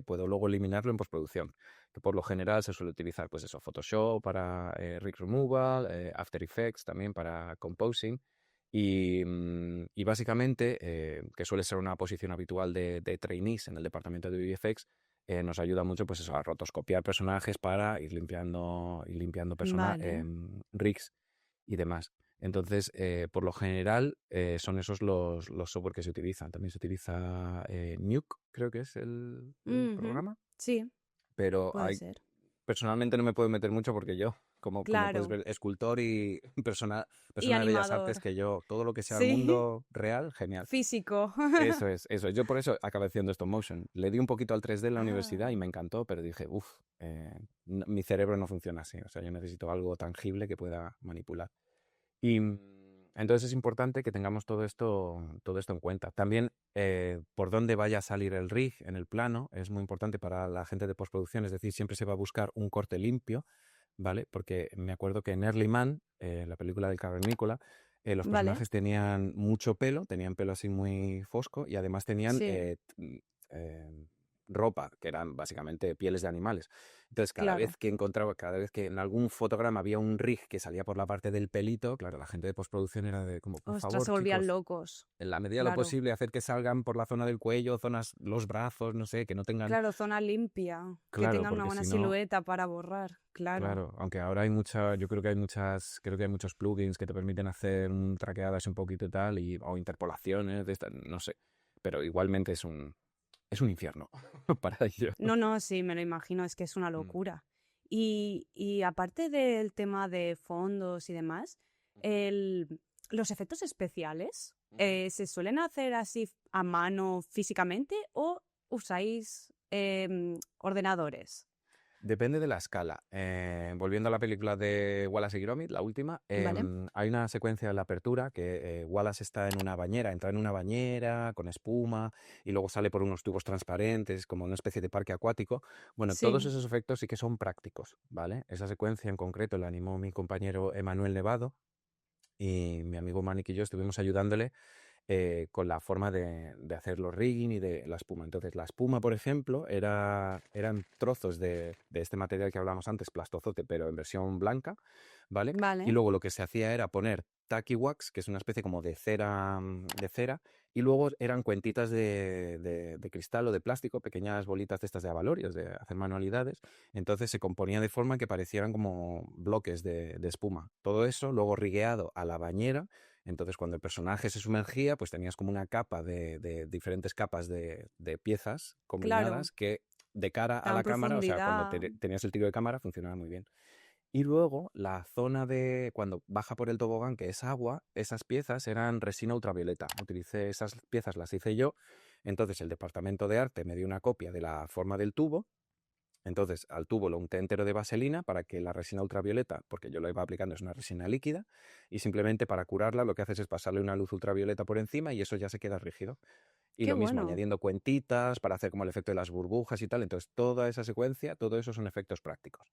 B: puedo luego eliminarlo en postproducción, que por lo general se suele utilizar, pues eso, Photoshop para rig removal, After Effects también para composing, y básicamente, que suele ser una posición habitual de trainees en el departamento de VFX, nos ayuda mucho, pues eso, a rotoscopiar personajes para ir limpiando
A: vale.
B: rigs y demás. Entonces, por lo general, son esos los software que se utilizan. También se utiliza Nuke, creo que es el
A: Ujú.
B: programa,
A: Sí,
B: pero
A: puede ser.
B: personalmente no me puedo meter mucho porque yo, como puedes
A: Claro.
B: ver, escultor y
A: Y
B: persona de bellas artes,
A: animador.
B: que yo, todo lo que sea el
A: Sí,
B: mundo real, genial.
A: físico.
B: Eso es, eso es. Yo por eso acabé haciendo stop motion. Le di un poquito al 3D en la universidad y
A: Ah,
B: me encantó, pero dije, uff, mi cerebro no funciona así. O sea, yo necesito algo tangible que pueda manipular. Y entonces es importante que tengamos todo esto en cuenta. También por dónde vaya a salir el rig en el plano es muy importante para la gente de postproducción, es decir, siempre se va a buscar un corte limpio, ¿vale? Porque me acuerdo que en Early Man, la película del Cavernícola, los
A: vale,
B: personajes tenían mucho pelo, tenían pelo así muy fosco y además tenían
A: sí,
B: ropa, que eran básicamente pieles de animales. Entonces,
A: claro.
B: cada vez que en algún fotograma había un rig que salía por la parte del pelito, claro, la gente de postproducción era de como, por
A: Ostras,
B: favor,
A: se volvían
B: chicos,
A: locos.
B: en la medida de lo
A: Claro,
B: posible, hacer que salgan por la zona del cuello, zonas, los brazos, no sé, que no tengan,
A: claro, zona limpia, que
B: claro,
A: tengan una
B: porque
A: buena
B: si no,
A: silueta para borrar, claro.
B: claro, aunque ahora yo creo que creo que hay muchos plugins que te permiten hacer un traqueado así un poquito y tal, o interpolaciones de no sé, pero igualmente es un infierno para ellos.
A: No, no, sí, me lo imagino, es que es una
B: Mm.
A: locura. Y aparte del tema de fondos y demás,
B: Ujú,
A: el, los efectos especiales,
B: ujú.
A: ¿se suelen hacer así a mano físicamente o usáis ordenadores?
B: Depende de la escala. Volviendo a la película de Wallace y Gromit, la última,
A: ¿Vale?
B: hay una secuencia en la apertura que Wallace está en una bañera, entra en una bañera con espuma y luego sale por unos tubos transparentes, como una especie de parque acuático. Bueno, todos
A: Sí,
B: esos efectos sí que son prácticos, ¿vale? Esa secuencia en concreto la animó mi compañero Emanuel Nevado y mi amigo Manik y yo estuvimos ayudándole con la forma de hacer los rigging y de la espuma. Entonces, la espuma, por ejemplo, eran trozos de este material que hablábamos antes, plastozote, pero en versión blanca, ¿vale? Y
A: vale.
B: luego lo que se hacía era poner Tacky Wax, que es una especie como de cera, y luego eran cuentitas de cristal o de plástico, pequeñas bolitas de estas de abalorios, de hacer manualidades. Entonces se componía de forma que parecieran como bloques de espuma. Todo eso luego rigueado a la bañera. Entonces cuando el personaje se sumergía, pues tenías como una capa de diferentes capas de piezas
A: Claro,
B: combinadas que de cara a
A: daban
B: la cámara, o sea, cuando
A: profundidad.
B: tenías el tiro de cámara funcionaba muy bien. Y luego la zona de cuando baja por el tobogán, que es agua, esas piezas eran resina ultravioleta. Utilicé esas piezas, las hice yo. Entonces el departamento de arte me dio una copia de la forma del tubo. Entonces al tubo lo unté entero de vaselina para que la resina ultravioleta, porque yo lo iba aplicando, es una resina líquida, y simplemente para curarla lo que haces es pasarle una luz ultravioleta por encima y eso ya se queda rígido. Y
A: Qué
B: lo mismo,
A: bueno.
B: añadiendo cuentitas para hacer como el efecto de las burbujas y tal. Entonces toda esa secuencia, todo eso son efectos prácticos.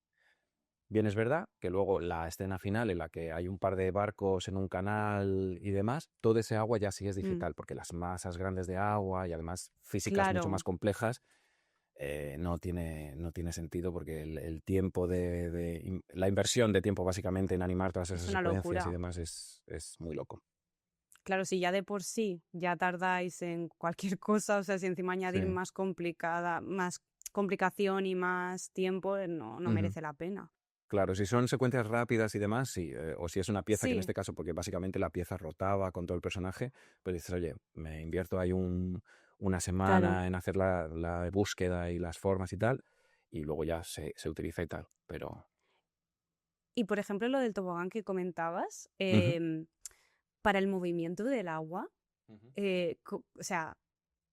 B: Bien, es verdad que luego la escena final en la que hay un par de barcos en un canal y demás, todo ese agua ya sí es
A: Mm,
B: digital, porque las masas grandes de agua y además físicas mucho más
A: claro,
B: complejas no tiene sentido porque el tiempo la inversión de tiempo básicamente en animar todas
A: es
B: esas
A: una
B: secuencias y
A: locura.
B: demás es muy loco.
A: Claro, si ya de por sí ya tardáis en cualquier cosa, o sea, si encima añadir
B: Sí.
A: más complicación y más tiempo, no
B: Ujú.
A: merece la pena.
B: Claro, si son secuencias rápidas y demás, sí. O si es una pieza que en
A: Sí,
B: este caso, porque básicamente la pieza rotaba con todo el personaje, pues dices, oye, me invierto ahí una
A: claro.
B: semana en hacer la búsqueda y las formas y tal, y luego ya se utiliza y tal. Pero.
A: Y por ejemplo, lo del tobogán que comentabas,
B: Ujú.
A: para el movimiento del agua,
B: Ujú.
A: o sea,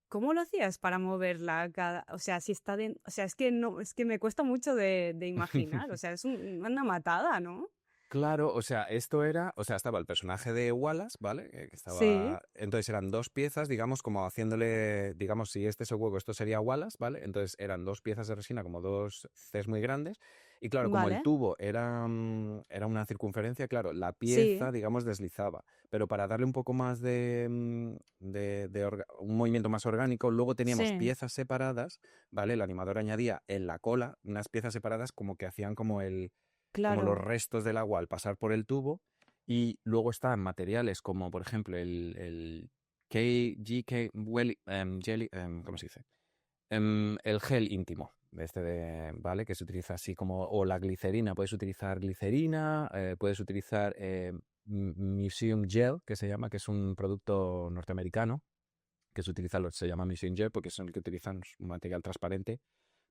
A: ¿cómo lo hacías para moverla o sea, si está o sea, es que no, es que me cuesta mucho de imaginar, o sea, es una matada, ¿no?
B: Claro, o sea, estaba el personaje de Wallace, ¿vale?
A: Sí,
B: Entonces eran dos piezas, digamos, como haciéndole, digamos, si este es el hueco, esto sería Wallace, ¿vale? Entonces eran dos piezas de resina, como dos Cs muy grandes, y claro, como el
A: vale.
B: tubo era una circunferencia, claro, la
A: Sí,
B: pieza, digamos, deslizaba, pero para darle un poco más un movimiento más orgánico, luego teníamos
A: sí,
B: piezas separadas, ¿vale? El animador añadía en la cola unas piezas separadas como que hacían como los
A: claro.
B: restos del agua al pasar por el tubo, y luego están materiales como, por ejemplo, el GK Jelly, ¿cómo se dice? El gel íntimo, ¿vale? Que se utiliza así como, o la glicerina, puedes utilizar glicerina, puedes utilizar Museum Gel, que se llama, que es un producto norteamericano, que se utiliza, se llama Museum Gel porque son el que utilizan un material transparente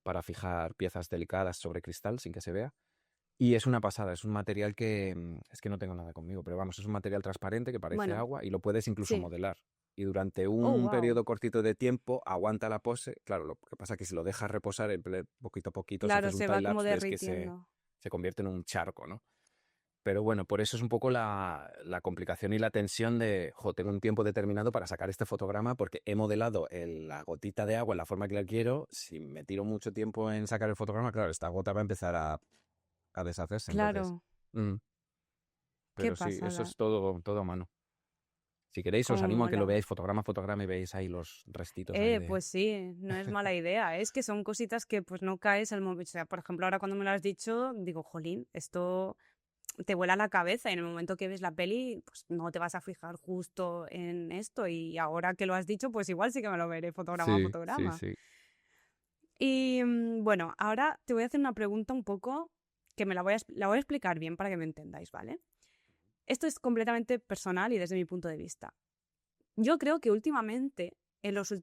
B: para fijar piezas delicadas sobre cristal sin que se vea. Y es una pasada, es un material que, es que no tengo nada conmigo, pero vamos, es un material transparente que parece
A: Bueno,
B: agua y lo puedes incluso
A: sí.
B: modelar. Y durante
A: Oh,
B: un
A: wow.
B: periodo cortito de tiempo aguanta la pose. Claro, lo que pasa es que si lo dejas reposar poquito a poquito, si
A: Claro,
B: haces un
A: se va como
B: time-lapse, ves que se,
A: derritiendo.
B: se convierte en un charco, ¿no? Pero bueno, por eso es un poco la complicación y la tensión de, tengo un tiempo determinado para sacar este fotograma porque he modelado la gotita de agua en la forma que la quiero. Si me tiro mucho tiempo en sacar el fotograma, claro, esta gota va a empezar a deshacerse, entonces.
A: Claro,
B: mm,
A: qué
B: pero sí, eso
A: pasada.
B: es todo a mano. Si queréis, os
A: Cómo
B: animo a que lo
A: mola.
B: veáis fotograma y veáis ahí los restitos ahí de.
A: Pues sí, no es mala idea. Es que son cositas que pues no caes al momento. O sea, por ejemplo, ahora cuando me lo has dicho, digo, jolín, esto te vuela la cabeza y en el momento que ves la peli, pues no te vas a fijar justo en esto. Y ahora que lo has dicho, pues igual sí que me lo veré fotograma a
B: Sí, sí,
A: fotograma.
B: sí.
A: Y bueno, ahora te voy a hacer una pregunta un poco que la voy a explicar bien para que me entendáis, ¿vale? Esto es completamente personal y desde mi punto de vista. Yo creo que últimamente, en los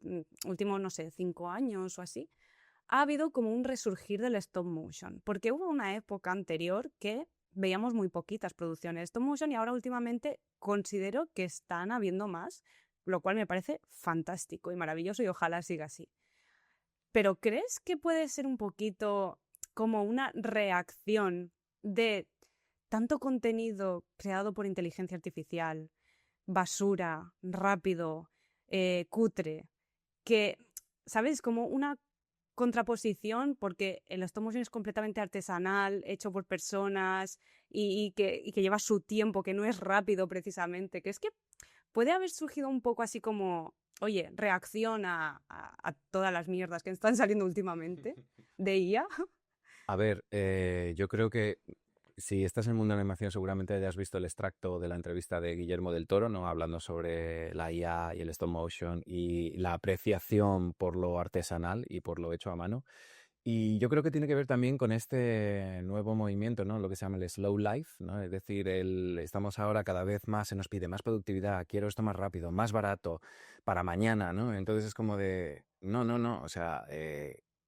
A: últimos, no sé, 5 años o así, ha habido como un resurgir del stop motion, porque hubo una época anterior que veíamos muy poquitas producciones de stop motion y ahora últimamente considero que están habiendo más, lo cual me parece fantástico y maravilloso y ojalá siga así. Pero ¿crees que puede ser un poquito como una reacción de tanto contenido creado por inteligencia artificial, basura, rápido, cutre, que, ¿sabes? Como una contraposición, porque el stop motion es completamente artesanal, hecho por personas y que lleva su tiempo, que no es rápido precisamente. ¿Crees que puede haber surgido un poco así como, oye, reacción a todas las mierdas que están saliendo últimamente de IA?
B: A ver, yo creo que si estás en el mundo de la animación, seguramente hayas visto el extracto de la entrevista de Guillermo del Toro, ¿no? Hablando sobre la IA y el stop motion y la apreciación por lo artesanal y por lo hecho a mano. Y yo creo que tiene que ver también con este nuevo movimiento, ¿no? Lo que se llama el slow life, ¿no? Es decir, estamos ahora cada vez más, se nos pide más productividad, quiero esto más rápido, más barato, para mañana, ¿no? Entonces es como de, no, no, no, o sea,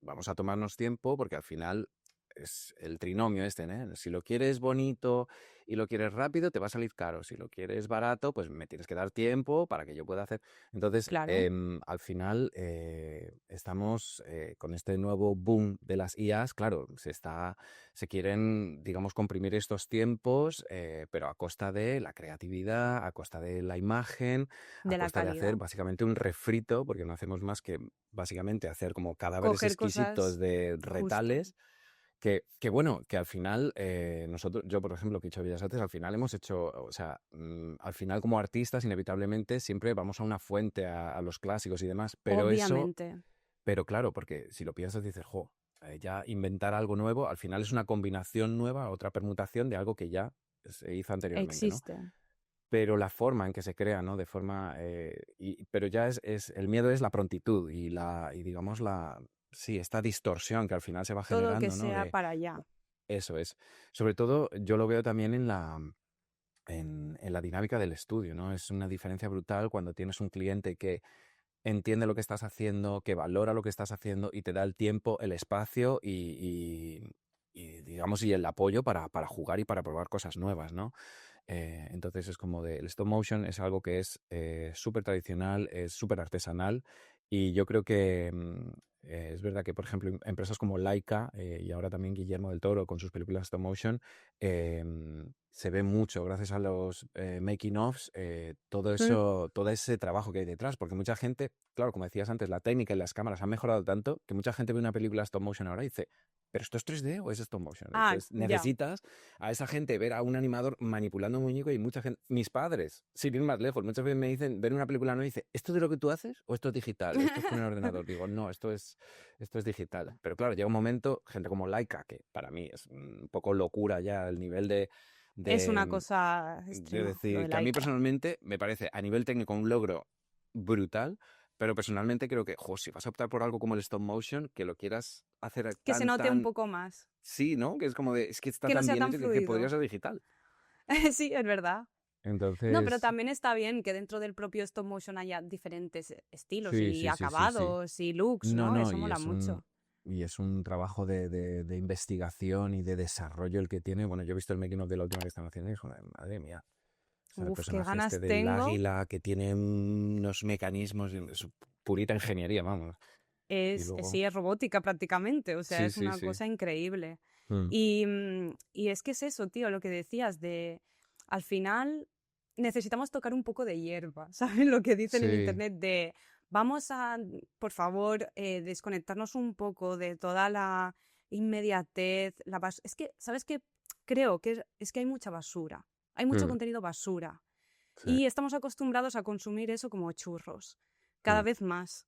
B: vamos a tomarnos tiempo porque al final es el trinomio este, ¿no? Si lo quieres bonito y lo quieres rápido, te va a salir caro. Si lo quieres barato, pues me tienes que dar tiempo para que yo pueda hacer. Entonces,
A: Claro,
B: al final, estamos con este nuevo boom de las IAs, claro, se quieren, digamos, comprimir estos tiempos, pero a costa de la creatividad, a costa de la imagen, a
A: de la
B: costa de hacer
A: calidad.
B: básicamente un refrito, porque no hacemos más que básicamente hacer como cadáveres
A: Coger
B: exquisitos
A: cosas
B: de
A: justo.
B: retales que bueno, que al final, yo por ejemplo, que he hecho Bellas Artes, al final hemos hecho, o sea, al final como artistas, inevitablemente siempre vamos a una fuente, a los clásicos y demás,
A: Obviamente.
B: pero claro, porque si lo piensas dices, jo, ya inventar algo nuevo, al final es una combinación nueva, otra permutación de algo que ya se hizo anteriormente, ¿no?
A: Existe.
B: Pero la forma en que se crea, ¿no? De forma, pero ya el miedo es la prontitud y digamos sí, esta distorsión que al final se va
A: Todo que
B: generando, ¿no?
A: sea para allá.
B: Eso es. Sobre todo, yo lo veo también en la dinámica del estudio, ¿no? Es una diferencia brutal cuando tienes un cliente que entiende lo que estás haciendo, que valora lo que estás haciendo y te da el tiempo, el espacio digamos, y el apoyo para jugar y para probar cosas nuevas, ¿no? Entonces es como el stop motion es algo que es súper tradicional, es súper artesanal y yo creo que es verdad que, por ejemplo, empresas como Laika y ahora también Guillermo del Toro con sus películas stop motion se ve mucho gracias a los making ofs, todo
A: Mm.
B: eso, todo ese trabajo que hay detrás, porque mucha gente, claro, como decías antes, la técnica y las cámaras han mejorado tanto que mucha gente ve una película stop motion ahora y dice, ¿pero esto es 3D o es stop motion?
A: Ah,
B: Entonces
A: ya.
B: necesitas a esa gente ver a un animador manipulando un muñeco y mucha gente, mis padres, sin ir más lejos, muchas veces me dicen, ven una película nueva y dice, ¿esto de lo que tú haces o esto es digital? ¿Esto es con el ordenador? Digo, no, esto es digital. Pero claro, llega un momento, gente como Laika, que para mí es un poco locura ya el nivel
A: Es una
B: de,
A: cosa
B: de
A: extrema, lo
B: decir
A: de
B: que a mí
A: Laika.
B: personalmente me parece a nivel técnico un logro brutal, pero personalmente creo que, jo, si vas a optar por algo como el stop motion, que lo quieras hacer
A: Que se note un
B: tan,
A: poco más.
B: sí, ¿no? Que es como es que está
A: Que no
B: tan
A: sea
B: bien
A: tan
B: hecho que podría
A: fluido.
B: ser digital.
A: Sí, es verdad. No, pero
B: Entonces,
A: también está bien que dentro del propio stop motion haya diferentes estilos
B: sí,
A: y
B: sí, sí, sí, sí.
A: acabados y looks,
B: No,
A: ¿no?
B: no,
A: Eso mola mucho.
B: y es un trabajo de investigación y de desarrollo el que tiene. Bueno, yo he visto el making of de la última que están haciendo y joder, madre mía. O sea, el
A: Uf, qué
B: personaje este
A: ganas
B: del
A: tengo.
B: águila que tiene unos mecanismos, es purita ingeniería, vamos. Y luego,
A: Sí, es robótica prácticamente, o sea,
B: sí,
A: es
B: sí,
A: una
B: sí.
A: cosa increíble.
B: Mm,
A: Y es que es eso, tío, lo que decías de, al final necesitamos tocar un poco de hierba, ¿sabes? Lo que dicen en
B: sí.
A: internet de, vamos a, por favor, desconectarnos un poco de toda la inmediatez, es que, ¿sabes qué? Creo que es que hay mucha basura, hay mucho
B: Mm,
A: contenido basura.
B: sí.
A: Y estamos acostumbrados a consumir eso como churros, cada
B: Mm,
A: vez más.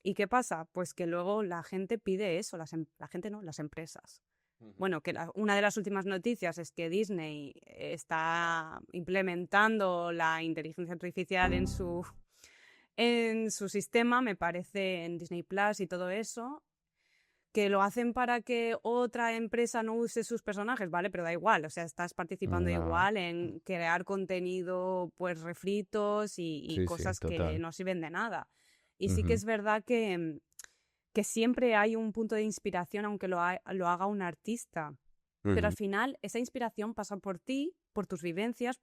A: ¿Y qué pasa? Pues que luego la gente pide eso, la gente no, las empresas.
B: ujú.
A: Bueno, que una de las últimas noticias es que Disney está implementando la inteligencia artificial en su sistema, me parece, en Disney Plus y todo eso, que lo hacen para que otra empresa no use sus personajes, ¿vale? Pero da igual, o sea, estás participando
B: No.
A: igual en crear contenido, pues refritos y
B: Sí, sí,
A: cosas que
B: total.
A: no sirven de nada. Y sí que
B: Ujú,
A: es verdad que siempre hay un punto de inspiración, aunque lo haga un artista. Pero al
B: ujú.
A: final esa inspiración pasa por ti, por tus vivencias,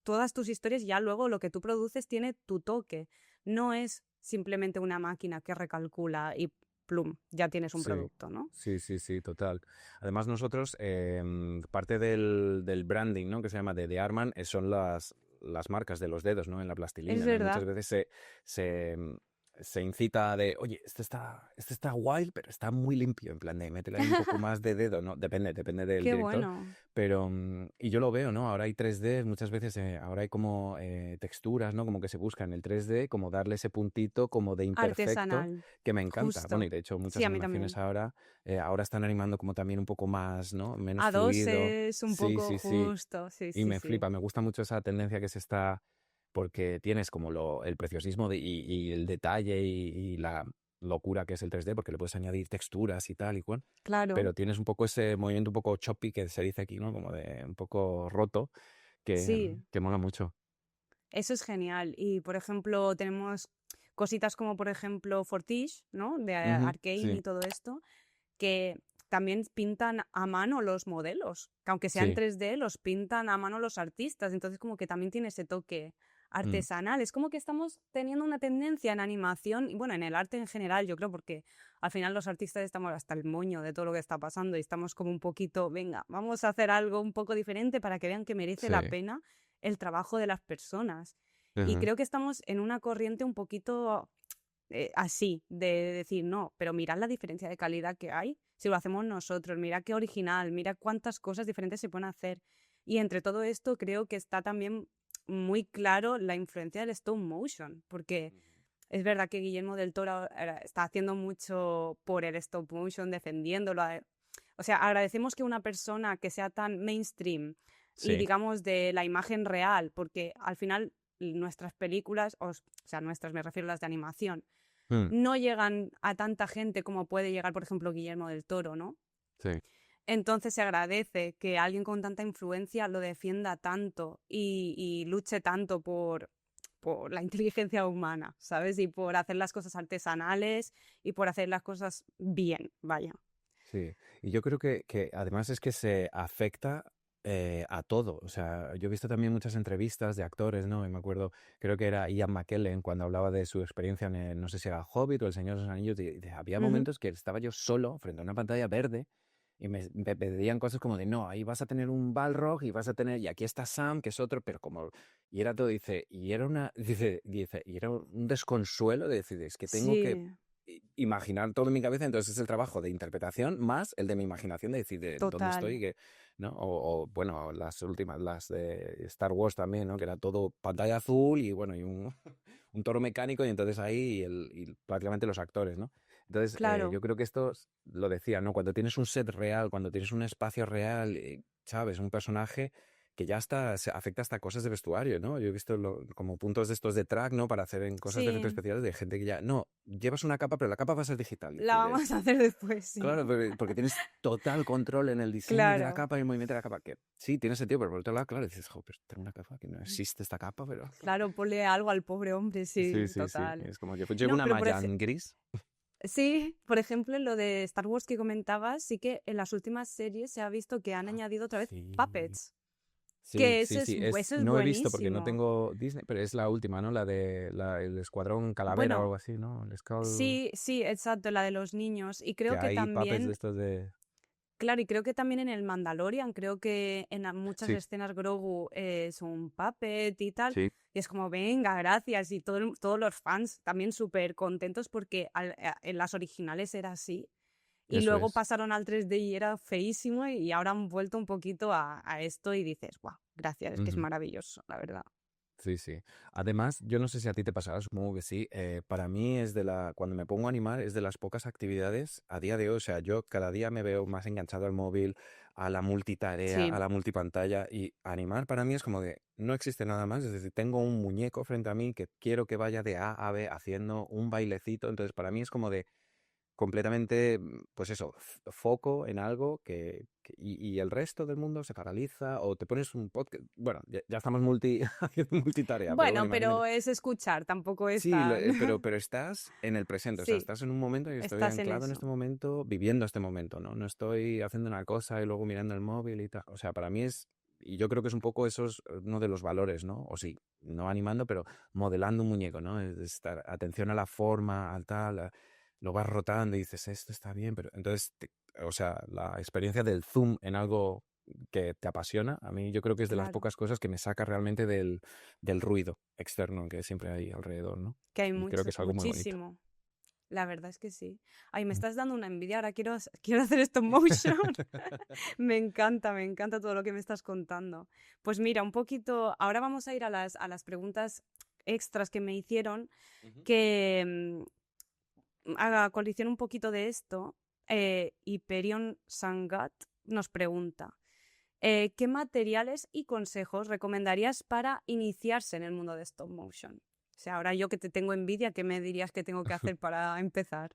A: todas tus historias y ya luego lo que tú produces tiene tu toque. No es simplemente una máquina que recalcula y plum, ya tienes un
B: Sí,
A: producto, ¿no?
B: sí, sí, sí, total. Además nosotros, parte del branding, ¿no? Que se llama de Arman, son las marcas de los dedos, ¿no? En la
A: Es
B: plastilina, ¿no? Y muchas
A: verdad.
B: veces se, se incita de, oye, este está guay, pero está muy limpio, en plan de métele ahí un poco más de dedo, ¿no? Depende del
A: Qué
B: director,
A: bueno.
B: pero, y yo lo veo, ¿no? Ahora hay 3D, muchas veces, ahora hay como texturas, ¿no? Como que se busca en el 3D, como darle ese puntito como de imperfecto,
A: Artesanal,
B: que me encanta. Bueno, y
A: justo.
B: de hecho
A: Sí,
B: muchas
A: a mí
B: animaciones
A: también.
B: ahora están animando como también un poco más, ¿no? Menos
A: A
B: fluido.
A: doses, un
B: Sí,
A: poco
B: sí, sí.
A: justo. Sí,
B: Y
A: sí,
B: me
A: sí.
B: flipa, me gusta mucho esa tendencia que se está, porque tienes como el preciosismo y el detalle y la locura que es el 3D, porque le puedes añadir texturas y tal y cual,
A: Claro,
B: pero tienes un poco ese movimiento un poco choppy que se dice aquí, ¿no? Como de un poco roto,
A: sí.
B: que mola mucho.
A: Eso es genial. Y, por ejemplo, tenemos cositas como, por ejemplo, Fortiche, ¿no? De
B: Ujú,
A: Arcane
B: sí,
A: y todo esto, que también pintan a mano los modelos, que aunque sean
B: sí.
A: 3D, los pintan a mano los artistas. Entonces, como que también tiene ese toque
B: Mm,
A: artesanal. Es como que estamos teniendo una tendencia en animación y, bueno, en el arte en general, yo creo, porque al final los artistas estamos hasta el moño de todo lo que está pasando y estamos como un poquito, venga, vamos a hacer algo un poco diferente para que vean que merece la
B: sí.
A: pena el trabajo de las personas. Y
B: Ujú,
A: creo que estamos en una corriente un poquito así, de decir, no, pero mirad la diferencia de calidad que hay si lo hacemos nosotros, mira qué original, mira cuántas cosas diferentes se pueden hacer. Y entre todo esto creo que está también muy claro la influencia del stop motion, porque es verdad que Guillermo del Toro está haciendo mucho por el stop motion, defendiéndolo. O sea, agradecemos que una persona que sea tan mainstream y
B: sí.
A: digamos de la imagen real, porque al final nuestras películas, o sea, nuestras me refiero a las de animación,
B: Mm,
A: no llegan a tanta gente como puede llegar, por ejemplo, Guillermo del Toro, ¿no?
B: sí.
A: Entonces se agradece que alguien con tanta influencia lo defienda tanto y luche tanto por la inteligencia humana, ¿sabes? Y por hacer las cosas artesanales y por hacer las cosas bien, vaya.
B: Sí, y yo creo que además es que se afecta a todo. O sea, yo he visto también muchas entrevistas de actores, ¿no? Y me acuerdo, creo que era Ian McKellen cuando hablaba de su experiencia en no sé si era Hobbit o El Señor de los Anillos, había
A: Ujú.
B: momentos que estaba yo solo frente a una pantalla verde y me pedían cosas como de, no, ahí vas a tener un Balrog y vas a tener, y aquí está Sam, que es otro, pero como, y era todo, dice, y era y era un desconsuelo de decir, es que tengo que
A: Sí,
B: imaginar todo en mi cabeza, entonces es el trabajo de interpretación más el de mi imaginación de decir de dónde
A: total.
B: estoy, ¿no? Bueno, las últimas, las de Star Wars también, ¿no? Que era todo pantalla azul y bueno, y un, un toro mecánico y entonces ahí y prácticamente los actores, ¿no? Entonces,
A: Claro.
B: yo creo que esto lo decía, ¿no? Cuando tienes un set real, cuando tienes un espacio real, ¿sabes? Un personaje que ya está, se afecta hasta cosas de vestuario, ¿no? Yo he visto como puntos de estos de track, ¿no? Para hacer en cosas de efectos
A: Sí,
B: especiales de gente que ya, no, llevas una capa, pero la capa va a ser digital.
A: la vamos a hacer después, sí.
B: Claro, porque tienes total control en el diseño de la
A: Claro,
B: capa y el movimiento de la capa, que sí, tiene sentido, pero por otro lado, claro, dices, jo, pero tengo una capa que no existe esta capa, pero...
A: claro, ponle algo al pobre hombre,
B: Sí,
A: sí,
B: sí, sí,
A: total.
B: es como yo llevo
A: No,
B: una
A: pero
B: Mayan gris.
A: sí, por ejemplo, en lo de Star Wars que comentabas, sí que en las últimas series se ha visto que han añadido otra vez
B: Sí,
A: puppets,
B: sí,
A: que
B: sí, sí,
A: eso es
B: no he visto porque no
A: buenísimo.
B: tengo Disney, pero es la última, ¿no? La de el Escuadrón Calavera o
A: Bueno,
B: algo así, ¿no? El Skull,
A: sí, sí, exacto, la de los niños. Y
B: que
A: creo que
B: hay puppets de
A: también,
B: estos de...
A: claro, y creo que también en el Mandalorian, creo que en muchas
B: Sí,
A: escenas Grogu es un puppet y tal.
B: sí,
A: Y es como, venga, gracias. Y todos los fans también súper contentos porque en las originales era así. Y
B: eso
A: luego
B: es.
A: pasaron al 3D y era feísimo y ahora han vuelto un poquito a esto y dices, wow, gracias, es que es
B: Ujú.
A: maravilloso, la verdad.
B: Sí, sí. Además, yo no sé si a ti te pasará, supongo que sí. Para mí es cuando me pongo a animar, es de las pocas actividades a día de hoy. O sea, yo cada día me veo más enganchado al móvil, a la multitarea, a
A: Sí,
B: la multipantalla. Y animar para mí es como de, no existe nada más. Es decir, tengo un muñeco frente a mí que quiero que vaya de A a B haciendo un bailecito. Entonces, para mí es como de, completamente, pues eso, foco en algo y el resto del mundo se paraliza o te pones un podcast. Bueno, ya estamos haciendo multitarea, pero bueno,
A: bueno,
B: imagínate.
A: pero es escuchar, tampoco es
B: Sí,
A: tan...
B: pero estás en el presente, o sea,
A: Sí,
B: estás en un momento y estoy
A: estás en
B: anclado en
A: eso.
B: este momento, viviendo este momento, ¿no? No estoy haciendo una cosa y luego mirando el móvil y tal. O sea, para mí es, y yo creo que es un poco eso es uno de los valores, ¿no? O sí, no animando, pero modelando un muñeco, ¿no? Es estar atención a la forma, al tal, lo vas rotando y dices, esto está bien, pero entonces, o sea, la experiencia del zoom en algo que te apasiona, a mí yo creo que es de las
A: Claro,
B: pocas cosas que me saca realmente del ruido externo que siempre hay alrededor, ¿no?
A: que hay
B: Y creo que
A: mucho,
B: es algo muy bonito.
A: muchísimo. La verdad es que sí. Ay, me
B: Mm.
A: estás dando una envidia, ahora quiero hacer stop motion. Me encanta todo lo que me estás contando. Pues mira, un poquito, ahora vamos a ir a las preguntas extras que me hicieron,
B: Ujú.
A: que a colisión un poquito de esto, Hyperion Sangat nos pregunta, ¿qué materiales y consejos recomendarías para iniciarse en el mundo de stop motion? O sea, ahora yo que te tengo envidia, ¿qué me dirías que tengo que hacer para empezar?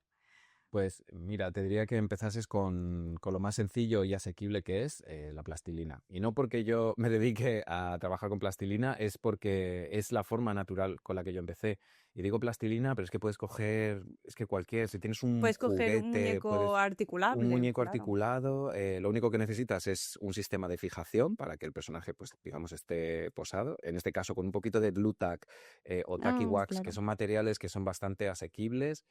B: Pues mira, te diría que empezases con lo más sencillo y asequible que es la plastilina. Y no porque yo me dedique a trabajar con plastilina, es porque es la forma natural con la que yo empecé. Y digo plastilina, pero es que puedes coger, es que cualquier, si tienes un
A: Puedes coger un
B: juguete,
A: muñeco
B: un
A: articulable,
B: muñeco
A: claro.
B: articulado, lo único que necesitas es un sistema de fijación para que el personaje, pues digamos, esté posado. En este caso, con un poquito de glue tack o tacky
A: Ah,
B: wax, que
A: claro.
B: son materiales que son bastante asequibles.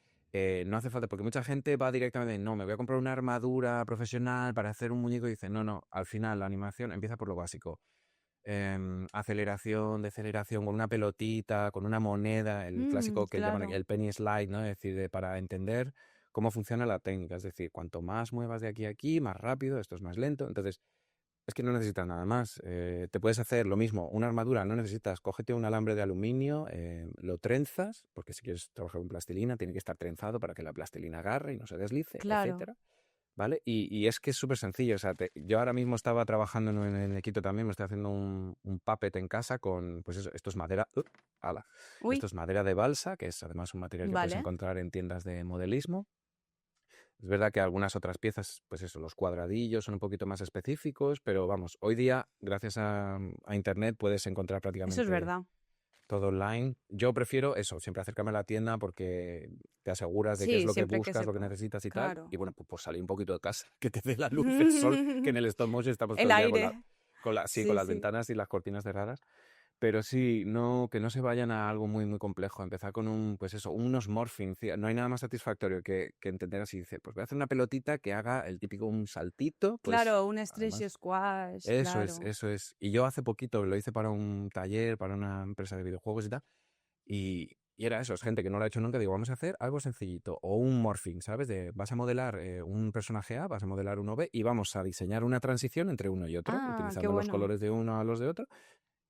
B: No hace falta, porque mucha gente va directamente, no, me voy a comprar una armadura profesional para hacer un muñeco y dice, no, no, al final la animación empieza por lo básico. Aceleración, deceleración, con una pelotita, con una moneda, el clásico que llaman
A: Claro.
B: el penny slide, ¿no? Es decir, para entender cómo funciona la técnica. Es decir, cuanto más muevas de aquí a aquí, más rápido, esto es más lento. Entonces, es que no necesitas nada más. Te puedes hacer lo mismo, una armadura, no necesitas, cógete un alambre de aluminio, lo trenzas, porque si quieres trabajar con plastilina, tiene que estar trenzado para que la plastilina agarre y no se deslice,
A: Claro.
B: etcétera. ¿Vale? Y es que es súper sencillo. O sea, yo ahora mismo estaba trabajando en Quito también, me estoy haciendo un puppet en casa con, pues eso, esto es madera, ala. Esto
A: Uy,
B: es madera de balsa, que es además un material que puedes
A: vale.
B: encontrar en tiendas de modelismo. Es verdad que algunas otras piezas, pues eso, los cuadradillos son un poquito más específicos, pero vamos, hoy día, gracias a Internet, puedes encontrar
A: Eso es
B: prácticamente
A: verdad.
B: todo online. Yo prefiero eso, siempre acercarme a la tienda porque te aseguras de qué es
A: Sí,
B: lo que
A: siempre que
B: buscas,
A: se
B: lo que
A: pueda.
B: necesitas y tal.
A: Claro.
B: Y bueno, pues salir un poquito de casa, que te dé la luz del sol, que en el stop motion estamos todo
A: El
B: el día
A: aire.
B: sí, con
A: Sí,
B: las
A: sí.
B: ventanas y las cortinas cerradas. Pero sí, no, que no se vayan a algo muy, muy complejo. Empezar con pues eso, unos morphing. No hay nada más satisfactorio que entender así. Dice, pues voy a hacer una pelotita que haga el típico un saltito, pues
A: Claro, un stretch
B: además.
A: squash,
B: Eso es,
A: claro.
B: eso es. Y yo hace poquito lo hice para un taller, para una empresa de videojuegos y tal. Y era eso, es gente que no lo ha hecho nunca. Digo, vamos a hacer algo sencillito. O un morphing, ¿sabes? Vas a modelar un personaje A, vas a modelar uno B y vamos a diseñar una transición entre uno y otro,
A: Ah, qué
B: utilizando los
A: bueno.
B: colores de uno a los de otro.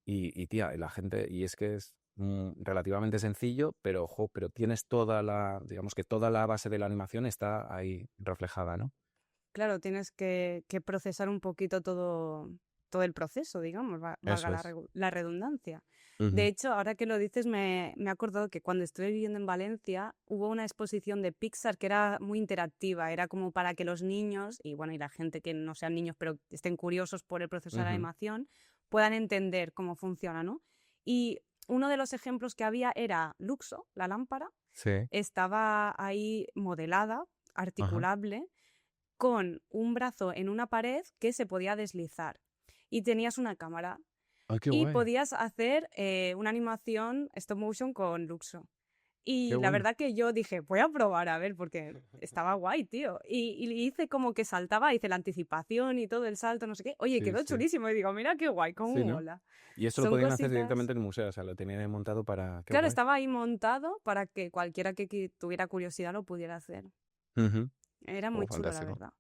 B: Tía, la gente, y es que es relativamente sencillo, pero ojo, pero tienes digamos que toda la base de la animación está ahí reflejada, ¿no?
A: Claro, tienes que procesar un poquito todo el proceso, digamos, valga
B: Eso es.
A: la redundancia. De
B: Ujú,
A: hecho, ahora que lo dices, me he acordado que cuando estuve viviendo en Valencia hubo una exposición de Pixar que era muy interactiva, era como para que los niños, y bueno, y la gente que no sean niños, pero estén curiosos por el proceso de la
B: ujú.
A: animación, puedan entender cómo funciona, ¿no? Y uno de los ejemplos que había era Luxo, la lámpara,
B: Sí.
A: estaba ahí modelada,
B: Ajá.
A: articulable, con un brazo en una pared que se podía deslizar y tenías una cámara
B: Ay, qué
A: y
B: guay.
A: podías hacer una animación stop motion con Luxo.
B: Qué
A: Y la
B: bueno.
A: verdad que yo dije, voy a probar a ver, porque estaba guay, tío. Y hice como que saltaba, hice la anticipación y todo el salto, no sé qué. Oye,
B: Sí,
A: quedó
B: sí.
A: chulísimo. Y digo, mira qué guay, cómo
B: Sí, ¿no?
A: mola.
B: Y eso lo
A: Son
B: podían hacer
A: cositas.
B: directamente en el museo, o sea, lo tenían ahí montado para... Qué
A: Claro,
B: guay.
A: estaba ahí montado para que cualquiera que tuviera curiosidad lo pudiera hacer.
B: Ujú.
A: Era
B: Oh,
A: muy chulo, la
B: fantástico.
A: verdad.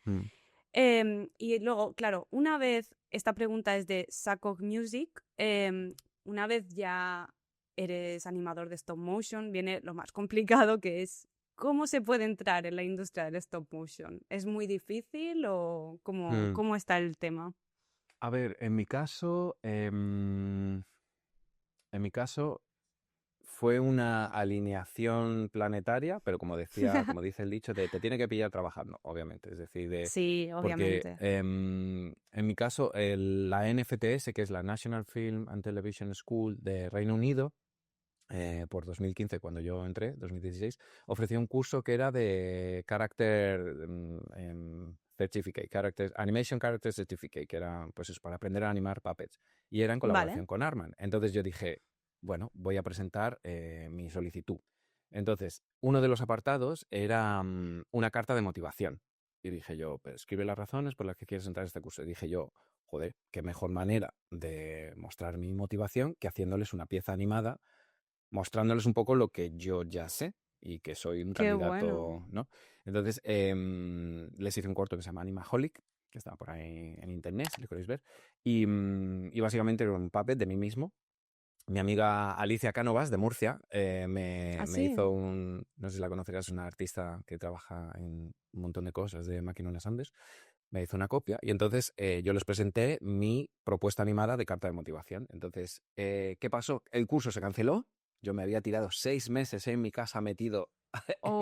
B: Mm.
A: Y luego, claro, una vez, esta pregunta es de Sakog Music, una vez ya eres animador de stop motion, viene lo más complicado que es cómo se puede entrar en la industria del stop motion. ¿Es muy difícil o
B: Mm.
A: cómo está el tema?
B: A ver, en mi caso fue una alineación planetaria, pero como dice el dicho, te tiene que pillar trabajando, obviamente. Es decir,
A: Sí,
B: porque
A: obviamente.
B: en mi caso, la NFTS, que es la National Film and Television School de Reino Unido, por 2015, cuando yo entré, 2016, ofrecía un curso que era de Certificate, Animation Character Certificate, que era pues eso, para aprender a animar puppets. Y era en
A: Vale.
B: colaboración con Arman. Entonces yo dije, bueno, voy a presentar mi solicitud. Entonces, uno de los apartados era una carta de motivación. Y dije yo, pero escribe las razones por las que quieres entrar a este curso. Y dije yo, joder, qué mejor manera de mostrar mi motivación que haciéndoles una pieza animada, mostrándoles un poco lo que yo ya sé y que soy un
A: Qué bueno.
B: candidato, ¿no? Entonces, les hice un corto que se llama Animaholic, que está por ahí en internet, si lo queréis ver. Y básicamente era un puppet de mí mismo. Mi amiga Alicia Cánovas, de Murcia, me
A: Así.
B: hizo no sé si la conocerás, una artista que trabaja en un montón de cosas de Maquinones Andes, me hizo una copia y entonces yo les presenté mi propuesta animada de carta de motivación. Entonces, ¿qué pasó? El curso se canceló, yo me había tirado 6 meses en mi casa metido,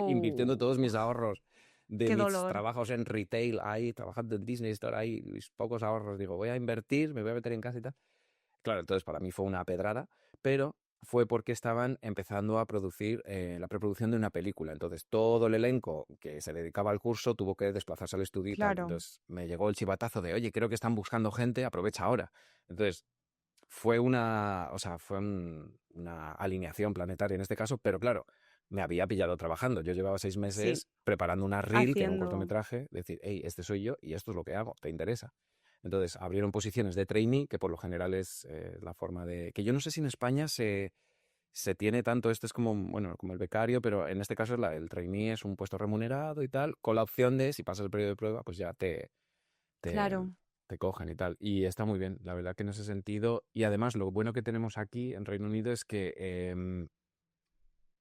B: invirtiendo
A: Oh,
B: todos mis ahorros de
A: qué
B: mis
A: dolor.
B: trabajos en retail, ahí trabajando en Disney Store, ahí mis pocos ahorros, digo, voy a invertir, me voy a meter en casa y tal. Claro, entonces para mí fue una pedrada, pero fue porque estaban empezando a producir la preproducción de una película. Entonces todo el elenco que se dedicaba al curso tuvo que desplazarse al estudio y tal.
A: Claro.
B: Entonces me llegó el chivatazo de, oye, creo que están buscando gente, aprovecha ahora. Entonces fue una alineación planetaria en este caso, pero claro, me había pillado trabajando. Yo llevaba 6 meses
A: Sí,
B: preparando una reel, que era un
A: haciendo.
B: cortometraje, decir, hey, este soy yo y esto es lo que hago, ¿te interesa? Entonces abrieron posiciones de trainee, que por lo general es la forma de... Que yo no sé si en España se tiene tanto, este es como, bueno, como el becario, pero en este caso el trainee es un puesto remunerado y tal, con la opción de, si pasas el periodo de prueba, pues ya te,
A: Claro.
B: te cogen y tal. Y está muy bien, la verdad que en ese sentido. Y además lo bueno que tenemos aquí en Reino Unido es que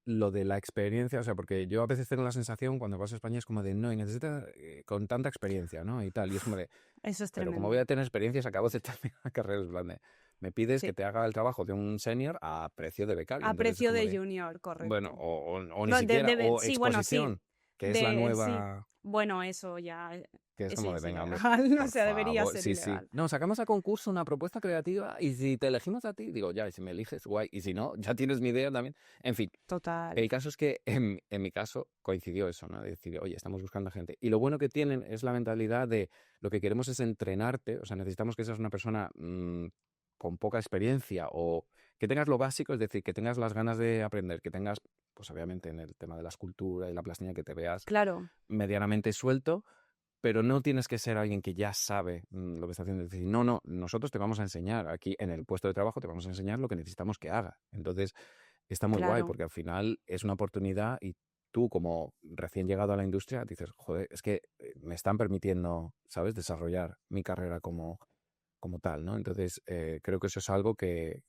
B: lo de la experiencia, o sea, porque yo a veces tengo la sensación cuando vas a España es como de, no, y necesitas con tanta experiencia, ¿no? Y tal. Y es como de,
A: Eso es
B: pero como voy
A: tremendo.
B: a tener experiencias, acabo de terminar la carrera, en plan de, me pides que
A: Sí.
B: te haga el trabajo de un senior a precio de becario.
A: A
B: Entonces es
A: precio
B: como
A: de
B: de,
A: junior,
B: bueno,
A: correcto.
B: o ni
A: No,
B: siquiera, o
A: sí, bueno, sí.
B: exposición, que es la
A: Sí.
B: nueva,
A: Bueno, eso ya,
B: que es
A: eso
B: como
A: ya
B: de,
A: es
B: venga, hombre,
A: ilegal, o
B: por
A: sea, debería
B: favor,
A: ser
B: sí, sí.
A: ilegal.
B: No, sacamos a concurso una propuesta creativa y si te elegimos a ti, digo, ya, y si me eliges, guay. Y si no, ya tienes mi idea también. En fin,
A: Total.
B: el caso es que en mi caso coincidió eso, ¿no? De decir, oye, estamos buscando gente. Y lo bueno que tienen es la mentalidad de lo que queremos es entrenarte, o sea, necesitamos que seas una persona con poca experiencia o que tengas lo básico, es decir, que tengas las ganas de aprender, que tengas, pues obviamente en el tema de la escultura y la plastilina, que te veas
A: Claro,
B: medianamente suelto, pero no tienes que ser alguien que ya sabe lo que está haciendo. Es decir, no, no, nosotros te vamos a enseñar aquí en el puesto de trabajo, te vamos a enseñar lo que necesitamos que haga. Entonces, está muy guay
A: claro.
B: porque al final es una oportunidad y tú como recién llegado a la industria dices, joder, es que me están permitiendo, ¿sabes?, desarrollar mi carrera como tal, ¿no? Entonces, creo que eso es algo que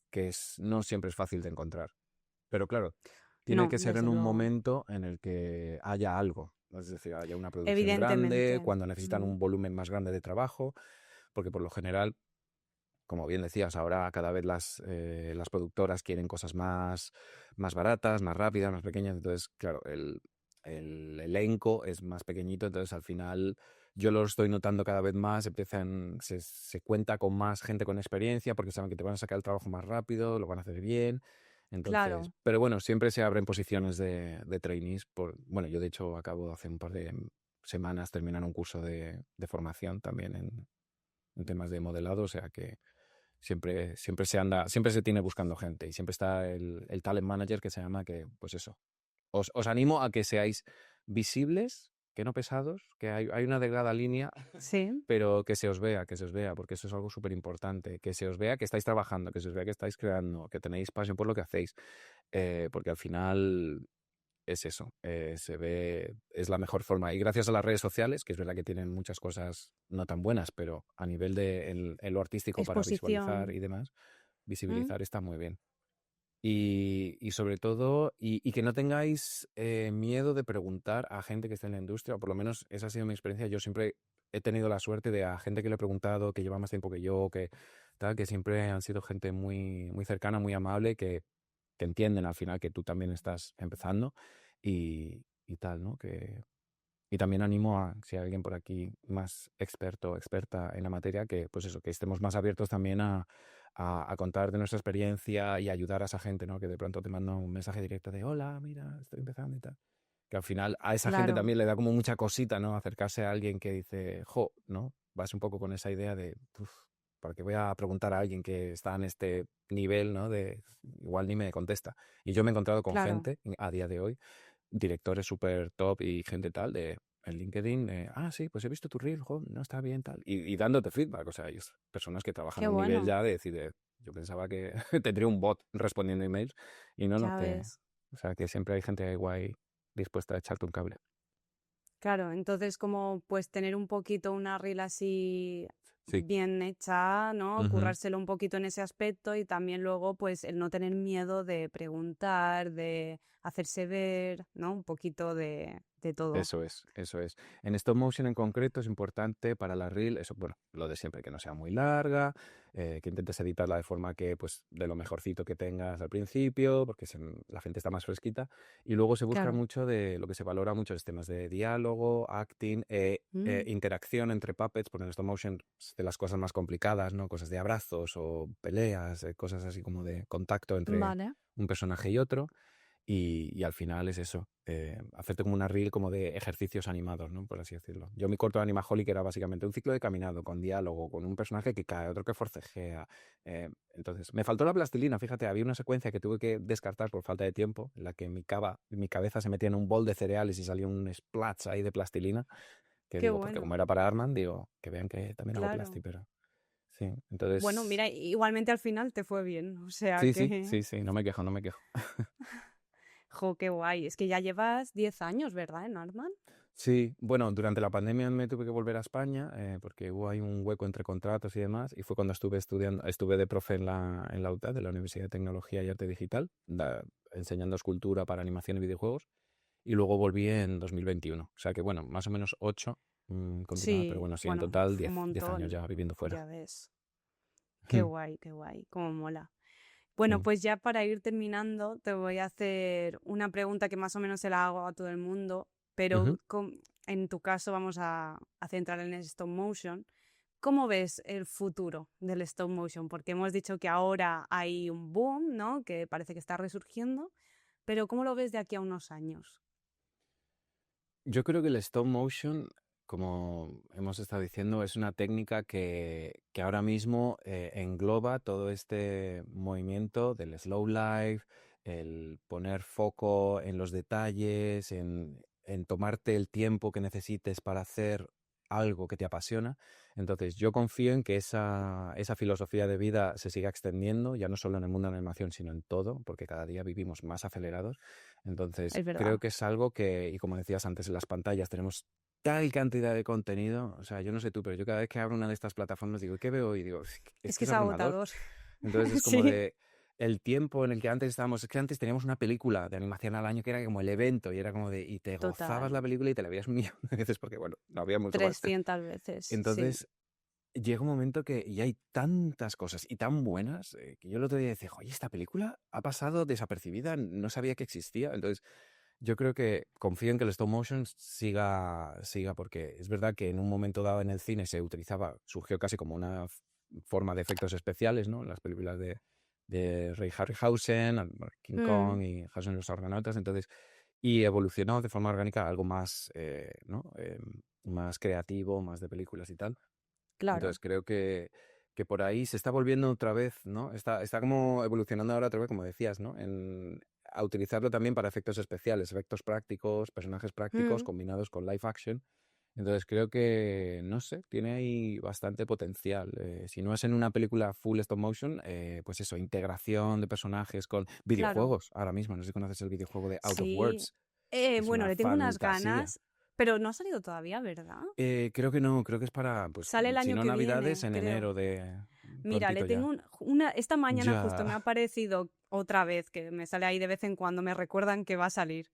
B: no siempre es fácil de encontrar. Pero claro, tiene
A: No,
B: que ser
A: desde
B: en un
A: luego.
B: momento en el que haya algo, ¿no? Es decir, haya una producción grande,
A: Evidentemente.
B: cuando necesitan
A: Mm.
B: un volumen más grande de trabajo, porque por lo general, como bien decías, ahora cada vez las productoras quieren cosas más baratas, más rápidas, más pequeñas. Entonces, claro, el elenco es más pequeñito, entonces al final yo lo estoy notando cada vez más, se cuenta con más gente con experiencia porque saben que te van a sacar el trabajo más rápido, lo van a hacer bien. Entonces,
A: Claro.
B: pero bueno, siempre se abren posiciones de trainees. Bueno, yo de hecho acabo hace un par de semanas terminar un curso de formación también en temas de modelado, o sea que siempre se tiene buscando gente y siempre está el talent manager que se llama que, pues eso, os animo a que seáis visibles, que no pesados, que hay una delgada línea,
A: Sí,
B: pero que se os vea, porque eso es algo súper importante, que se os vea que estáis trabajando, que se os vea que estáis creando, que tenéis pasión por lo que hacéis, porque al final es eso, se ve, es la mejor forma. Y gracias a las redes sociales, que es verdad que tienen muchas cosas no tan buenas, pero a nivel de en lo artístico para visualizar
A: exposición.
B: y demás,
A: ¿Mm?
B: visibilizar está muy bien. Y sobre todo, y que no tengáis miedo de preguntar a gente que está en la industria, o por lo menos esa ha sido mi experiencia. Yo siempre he tenido la suerte de a gente que le he preguntado, que lleva más tiempo que yo, que tal, que siempre han sido gente muy, muy cercana, muy amable, que entienden al final que tú también estás empezando y tal, ¿no? Y también animo a, si hay alguien por aquí más experto o experta en la materia, que pues eso, que estemos más abiertos también a contar de nuestra experiencia y ayudar a esa gente, ¿no? Que de pronto te manda un mensaje directo de, hola, mira, estoy empezando y tal. Que al final a esa gente
A: Claro,
B: también le da como mucha cosita, ¿no? Acercarse a alguien que dice, jo, ¿no? Vas un poco con esa idea de, "Uf, ¿para qué voy a preguntar a alguien que está en este nivel, ¿no? De igual ni me contesta. Y yo me he encontrado con
A: claro.
B: gente a día de hoy, directores súper top y gente tal, en LinkedIn, sí, pues he visto tu reel, jo, no está bien, tal. Y dándote feedback, o sea, ellos, personas que trabajan
A: Qué
B: a un nivel
A: bueno,
B: ya de decir, yo pensaba que tendría un bot respondiendo emails y no
A: ya
B: te...
A: ves.
B: O sea, que siempre hay gente guay dispuesta a echarte un cable.
A: Claro, entonces como pues tener un poquito una reel así
B: Sí.
A: bien hecha, ¿no?
B: Ujú.
A: Currárselo un poquito en ese aspecto y también luego pues el no tener miedo de preguntar, de hacerse ver, ¿no? Un poquito de todo.
B: Eso es, eso es. En stop motion en concreto es importante para la reel, eso, bueno, lo de siempre, que no sea muy larga, que intentes editarla de forma que, pues, de lo mejorcito que tengas al principio, porque la gente está más fresquita. Y luego se busca
A: Claro.
B: mucho de lo que se valora mucho es temas de diálogo, acting,
A: Mm,
B: interacción entre puppets, porque en stop motion es de las cosas más complicadas, ¿no? Cosas de abrazos o peleas, cosas así como de contacto entre
A: vale.
B: un personaje y otro. Y al final es eso, hacerte como una reel como de ejercicios animados, ¿no? Por así decirlo. Yo mi corto de Animaholic era básicamente un ciclo de caminado, con diálogo, con un personaje que cae, otro que forcejea. Entonces, me faltó la plastilina, fíjate, había una secuencia que tuve que descartar por falta de tiempo, en la que mi cabeza se metía en un bol de cereales y salía un splash ahí de plastilina, que
A: Qué
B: digo, porque
A: bueno,
B: como era para Arman, digo, que vean que también hago plasti,
A: claro.
B: pero sí,
A: Bueno,
B: entonces,
A: mira, igualmente al final te fue bien, o sea
B: sí, sí,
A: que,
B: sí, sí, no me quejo, no me quejo.
A: jo, qué guay. Es que ya llevas 10 años, ¿verdad, en Artman?
B: Sí, bueno, durante la pandemia me tuve que volver a España porque hubo ahí un hueco entre contratos y demás y fue cuando estuve estudiando, estuve de profe en la UTAD, de la Universidad de Tecnología y Arte Digital, enseñando escultura para animación y videojuegos y luego volví en 2021, o sea que bueno, más o menos 8 continuaba, pero
A: Sí,
B: bueno, sí, en
A: bueno,
B: total
A: un
B: 10 años
A: montón,
B: ya viviendo fuera.
A: ya ves. Qué guay, cómo mola. Bueno,
B: Sí.
A: pues ya para ir terminando, te voy a hacer una pregunta que más o menos se la hago a todo el mundo, pero
B: Ujú.
A: en tu caso vamos a centrar en el stop motion. ¿Cómo ves el futuro del stop motion? Porque hemos dicho que ahora hay un boom, ¿no? Que parece que está resurgiendo, pero ¿cómo lo ves de aquí a unos años?
B: Yo creo que el stop motion, como hemos estado diciendo, es una técnica que ahora mismo engloba todo este movimiento del slow life, el poner foco en los detalles, en tomarte el tiempo que necesites para hacer algo que te apasiona. Entonces, yo confío en que esa filosofía de vida se siga extendiendo, ya no solo en el mundo de la animación, sino en todo, porque cada día vivimos más acelerados. Entonces,
A: Es verdad,
B: creo que es algo que, y como decías antes, en las pantallas tenemos tal cantidad de contenido, o sea, yo no sé tú, pero yo cada vez que abro una de estas plataformas digo, ¿qué veo? Y digo, es
A: es
B: que
A: que
B: es
A: es
B: abrumador.
A: agotador.
B: Entonces es como
A: Sí,
B: de el tiempo en el que antes estábamos, es que antes teníamos una película de animación al año que era como el evento y era como de, y te gozabas la
A: total.
B: película y te la veías un millón de veces porque, bueno, no había mucho más.
A: 300 veces, sí.
B: Entonces, llega un momento que y hay tantas cosas y tan buenas que yo el otro día decía, oye, esta película ha pasado desapercibida, no sabía que existía. Entonces, yo creo que confío en que el stop motion siga, porque es verdad que en un momento dado en el cine se utilizaba, surgió casi como una forma de efectos especiales, ¿no? Las películas de Ray Harryhausen, King
A: Mm,
B: Kong y Jason y los Argonautas, entonces, y evolucionó de forma orgánica a algo más, ¿no? Más creativo, más de películas y tal.
A: claro.
B: Entonces creo que por ahí se está volviendo otra vez, ¿no? Está como evolucionando ahora otra vez, como decías, ¿no? A utilizarlo también para efectos especiales, efectos prácticos, personajes prácticos
A: Mm,
B: combinados con live action. Entonces creo que, no sé, tiene ahí bastante potencial. Si no es en una película full stop motion, pues eso, integración de personajes con
A: claro.
B: videojuegos. Ahora mismo, no sé si conoces el videojuego de Out of
A: Sí.
B: Words, que es
A: Bueno,
B: una
A: le tengo unas
B: fantasía.
A: ganas, pero no ha salido todavía, ¿verdad?
B: Creo que no, creo que es para, pues,
A: Sale el
B: si
A: año
B: no
A: que
B: Navidades,
A: viene,
B: en
A: creo.
B: enero de
A: Mira, le
B: prontito
A: tengo
B: ya.
A: esta mañana justo me
B: Ya,
A: ha aparecido otra vez, que me sale ahí de vez en cuando, me recuerdan que va a salir.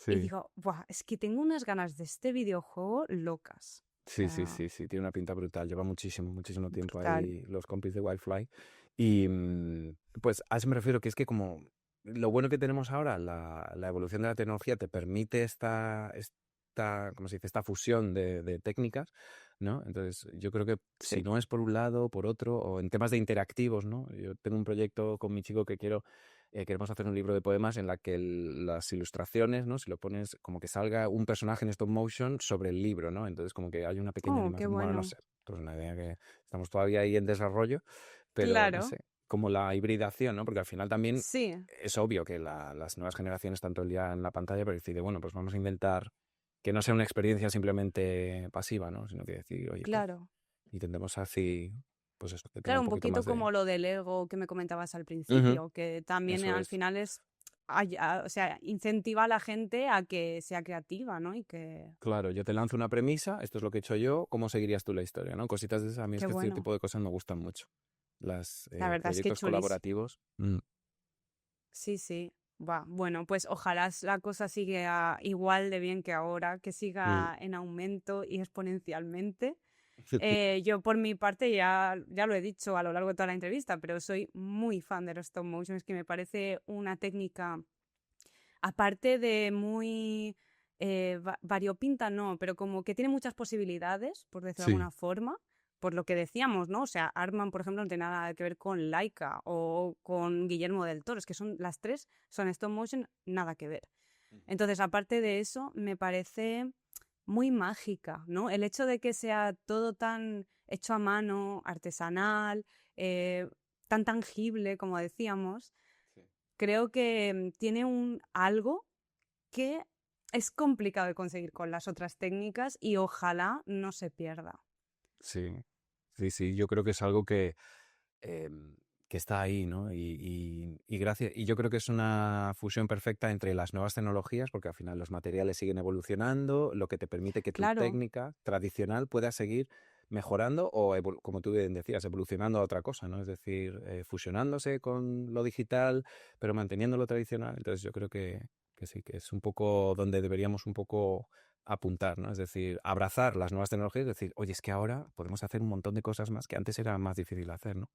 A: Y
B: sí,
A: digo, Buah, es que tengo unas ganas de este videojuego locas. O
B: sí, sí,
A: sea,
B: sí, sí, tiene una pinta brutal. Lleva muchísimo, muchísimo tiempo
A: brutal.
B: ahí los compis de Wildfly. Y pues a eso me refiero, que es que como lo bueno que tenemos ahora, la evolución de la tecnología te permite ¿cómo se dice? Esta fusión de técnicas, ¿no? Entonces yo creo que si
A: Sí.
B: no es por un lado, por otro, o en temas de interactivos, ¿no? Yo tengo un proyecto con mi chico que queremos hacer un libro de poemas en la que las ilustraciones, ¿no? Si lo pones como que salga un personaje en stop motion sobre el libro, ¿no? Entonces como que hay una pequeña
A: Oh, qué
B: animación. Bueno, no
A: bueno.
B: sé, esto es una idea que estamos todavía ahí en desarrollo, pero no
A: Claro.
B: sé, como la hibridación, ¿no? Porque al final también
A: Sí.
B: es obvio que las nuevas generaciones están todo el día en la pantalla, pero decide, bueno, pues vamos a intentar que no sea una experiencia simplemente pasiva, ¿no? Sino que decir, oye, pues
A: Claro.
B: intentemos así, pues eso, que tenga
A: Claro,
B: un
A: un
B: poquito
A: poquito
B: más de...
A: como lo del ego que me comentabas al
B: Ujú,
A: principio, que también
B: eso
A: al
B: es.
A: final es, o sea, incentiva a la gente a que sea creativa, ¿no? Y que,
B: Claro, yo te lanzo una premisa, esto es lo que he hecho yo, ¿cómo seguirías tú la historia, no? Cositas de esas, a mí
A: qué
B: este
A: bueno.
B: tipo de cosas me gustan mucho. Los
A: La verdad es que
B: proyectos
A: chulísimo.
B: colaborativos.
A: Sí, sí. Va, bueno, pues ojalá la cosa siga igual de bien que ahora, que
B: Mm.
A: siga en aumento y exponencialmente. Yo por mi parte ya lo he dicho a lo largo de toda la entrevista, pero soy muy fan de los stop motion, es que me parece una técnica, aparte de muy variopinta, no, pero como que tiene muchas posibilidades, por decirlo de
B: Sí,
A: alguna forma, por lo que decíamos, ¿no? O sea, Artman, por ejemplo, no tiene nada que ver con Laika o con Guillermo del Toro, es que son las tres, son stop motion, nada que ver. Entonces, aparte de eso, me parece muy mágica, ¿no? El hecho de que sea todo tan hecho a mano, artesanal, tan tangible, como decíamos, creo que tiene un algo que es complicado de conseguir con las otras técnicas y ojalá no se pierda.
B: sí, sí, sí, yo creo que es algo em, que está ahí, ¿no? Y gracias, y yo creo que es una fusión perfecta entre las nuevas tecnologías, porque al final los materiales siguen evolucionando, lo que te permite que tu
A: Claro,
B: técnica tradicional pueda seguir mejorando o, como tú bien decías, evolucionando a otra cosa, ¿no? Es decir, fusionándose con lo digital, pero manteniendo lo tradicional. Entonces yo creo que sí, que es un poco donde deberíamos un poco apuntar, ¿no? Es decir, abrazar las nuevas tecnologías y decir, oye, es que ahora podemos hacer un montón de cosas más que antes era más difícil hacer, ¿no?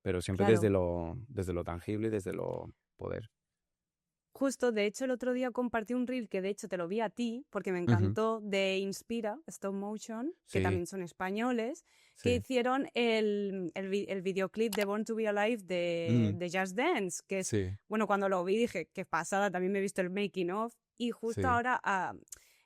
B: Pero siempre
A: claro.
B: desde lo tangible y desde lo poder.
A: Justo, de hecho, el otro día compartí un reel que de hecho te lo vi a ti porque me
B: Ujú.
A: encantó de Inspira, Stop Motion, que
B: Sí,
A: también son españoles, que
B: sí.
A: hicieron el videoclip de Born to Be Alive
B: Mm,
A: de Just Dance, que es,
B: sí,
A: bueno, cuando lo vi dije, qué pasada, también me he visto el making of, y justo
B: sí,
A: ahora,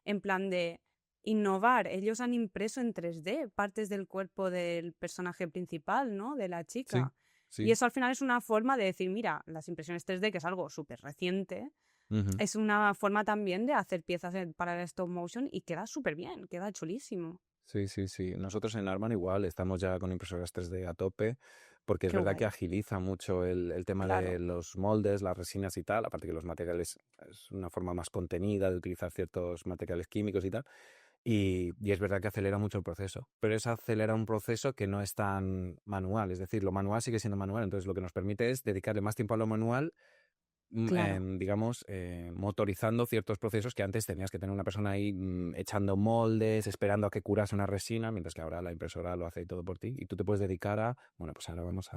A: en plan de innovar, ellos han impreso en 3D partes del cuerpo del personaje principal, ¿no? De la
B: sí,
A: chica. Y
B: sí.
A: eso al final es una forma de decir, mira, las impresiones 3D, que es algo súper reciente,
B: Ujú.
A: es una forma también de hacer piezas para el stop motion y queda súper bien, queda chulísimo.
B: Sí, sí, sí. Nosotros en Arman igual estamos ya con impresoras 3D a tope, porque es
A: Qué
B: verdad que
A: guay.
B: agiliza mucho el tema de
A: Claro,
B: los moldes, las resinas y tal, aparte que los materiales es una forma más contenida de utilizar ciertos materiales químicos y tal. Y es verdad que acelera mucho el proceso, pero eso acelera un proceso que no es tan manual, es decir, lo manual sigue siendo manual, entonces lo que nos permite es dedicarle más tiempo a lo manual,
A: claro,
B: digamos, motorizando ciertos procesos que antes tenías que tener una persona ahí echando moldes, esperando a que curase una resina, mientras que ahora la impresora lo hace todo por ti y tú te puedes dedicar a, bueno, pues ahora vamos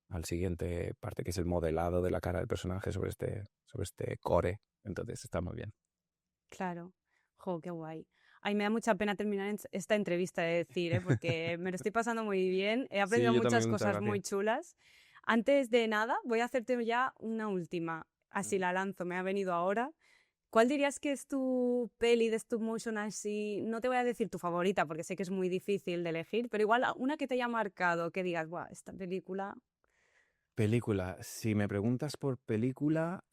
B: al siguiente parte, que es el modelado de la cara del personaje sobre este core, entonces está muy bien.
A: claro. Jo, qué guay. Ay, me da mucha pena terminar esta entrevista de decir, ¿eh? Porque me lo estoy pasando muy bien, he
B: Sí,
A: aprendido
B: yo
A: muchas
B: también, muchas
A: cosas muy
B: gracias.
A: chulas. Antes de nada, voy a hacerte ya una última, así
B: Ujú.
A: la lanzo, me ha venido ahora. ¿Cuál dirías que es tu peli de stop motion así? No te voy a decir tu favorita porque sé que es muy difícil de elegir, pero igual una que te haya marcado, que digas, Buah, esta película.
B: Película, si me preguntas por película,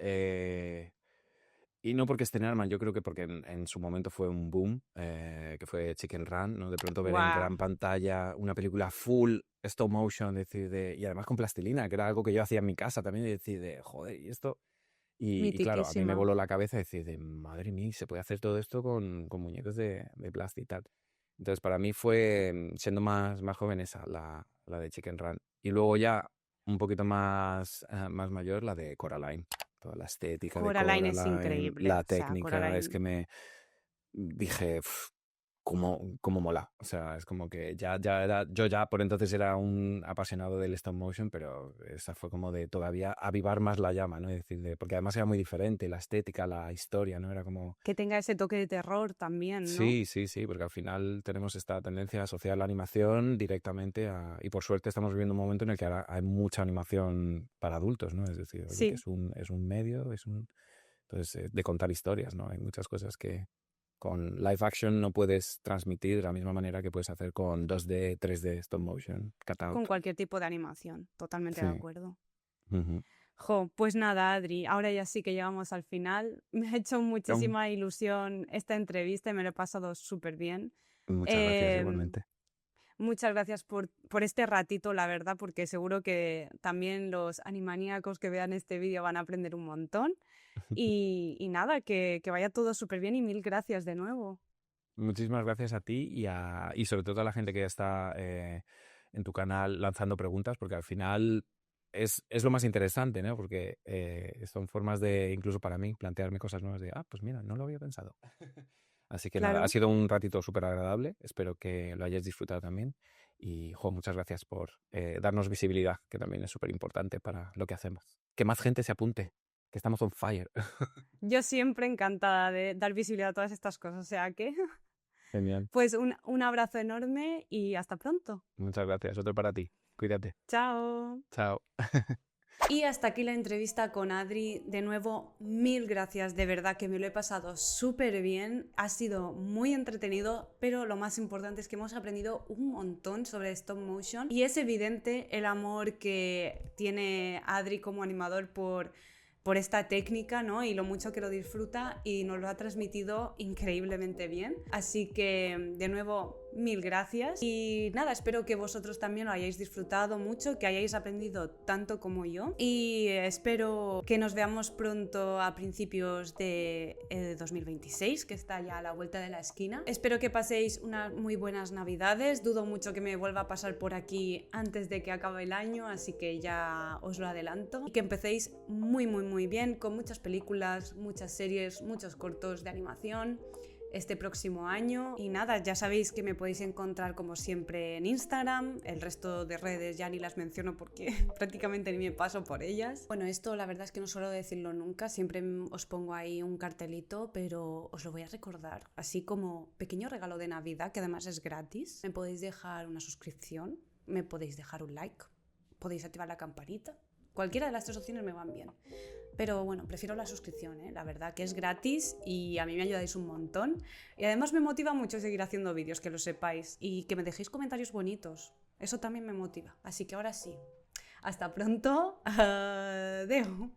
B: y no porque esté en Arman, yo creo que porque en su momento fue un boom, que fue Chicken Run, ¿no? De pronto ver en
A: ¡Guau!
B: gran pantalla una película full stop motion, decir, y además con plastilina, que era algo que yo hacía en mi casa también, y decir, joder, ¿y esto? Y claro, a mí me
A: Mitiquísima.
B: voló la cabeza decir, madre mía, se puede hacer todo esto con muñecos de plástico y tal. Entonces, para mí fue, siendo más joven, esa, la de Chicken Run. Y luego ya, un poquito más mayor, la de Coraline. Toda la estética de
A: Coraline es
B: Coraline,
A: increíble.
B: la
A: O sea,
B: técnica, es que
A: Coraline.
B: me dije, cómo mola. O sea, es como que ya era, yo ya por entonces era un apasionado del stop motion, pero esa fue como de todavía avivar más la llama, ¿no? Es decir, porque además era muy diferente, la estética, la historia, ¿no? Era como,
A: Que tenga ese toque de terror también, ¿no?
B: sí, sí, sí, porque al final tenemos esta tendencia a asociar la animación directamente y por suerte estamos viviendo un momento en el que ahora hay mucha animación para adultos, ¿no? Es decir, oye, que
A: Sí,
B: es un medio, entonces, de contar historias, ¿no? Hay muchas cosas que con live action no puedes transmitir de la misma manera que puedes hacer con 2D, 3D, stop motion,
A: con
B: cutout.
A: cualquier tipo de animación. Totalmente de
B: Sí.
A: acuerdo.
B: Ujú.
A: Jo, pues nada, Adri, ahora ya sí que llegamos al final. Me ha hecho
B: Aún-
A: muchísima ilusión esta entrevista y me lo he pasado súper bien.
B: Muchas gracias
A: Em,
B: igualmente.
A: Muchas gracias por este ratito, la verdad, porque seguro que también los animaníacos que vean este vídeo van a aprender un montón. Y nada, que vaya todo súper bien y mil gracias de nuevo.
B: Muchísimas gracias a ti y sobre todo a la gente que está en tu canal lanzando preguntas, porque al final es lo más interesante, ¿no? Porque son formas de, incluso para mí, plantearme cosas nuevas de, pues mira, no lo había pensado. Así que nada, ha
A: Claro.
B: sido un ratito súper agradable, espero que lo hayáis disfrutado también y muchas gracias por darnos visibilidad, que también es súper importante para lo que hacemos. Que más gente se apunte, que estamos on fire.
A: Yo siempre encantada de dar visibilidad a todas estas cosas, o sea que,
B: Genial.
A: pues un abrazo enorme y hasta pronto.
B: Muchas gracias. Otro para ti. Cuídate.
A: Chao.
B: Chao.
A: Y hasta aquí la entrevista con Adri. De nuevo, mil gracias, de verdad que me lo he pasado súper bien. Ha sido muy entretenido, pero lo más importante es que hemos aprendido un montón sobre stop motion. Y es evidente el amor que tiene Adri como animador por esta técnica, ¿no? Y lo mucho que lo disfruta y nos lo ha transmitido increíblemente bien. Así que, de nuevo, mil gracias. Y nada, espero que vosotros también lo hayáis disfrutado mucho, que hayáis aprendido tanto como yo. Y espero que nos veamos pronto a principios de 2026, que está ya a la vuelta de la esquina. Espero que paséis unas muy buenas navidades. Dudo mucho que me vuelva a pasar por aquí antes de que acabe el año, así que ya os lo adelanto. Y que empecéis muy bien, con muchas películas, muchas series, muchos cortos de animación este próximo año. Y nada, ya sabéis que me podéis encontrar como siempre en Instagram. El resto de redes ya ni las menciono porque prácticamente ni me paso por ellas. Bueno, esto la verdad es que no suelo decirlo nunca, siempre os pongo ahí un cartelito, pero os lo voy a recordar, así como pequeño regalo de Navidad, que además es gratis. Me podéis dejar una suscripción, me podéis dejar un like, podéis activar la campanita. Cualquiera de las tres opciones me van bien. Pero bueno, prefiero la suscripción, la verdad que es gratis y a mí me ayudáis un montón. Y además me motiva mucho seguir haciendo vídeos, que lo sepáis. Y que me dejéis comentarios bonitos. Eso también me motiva. Así que ahora sí. Hasta pronto. Adeu.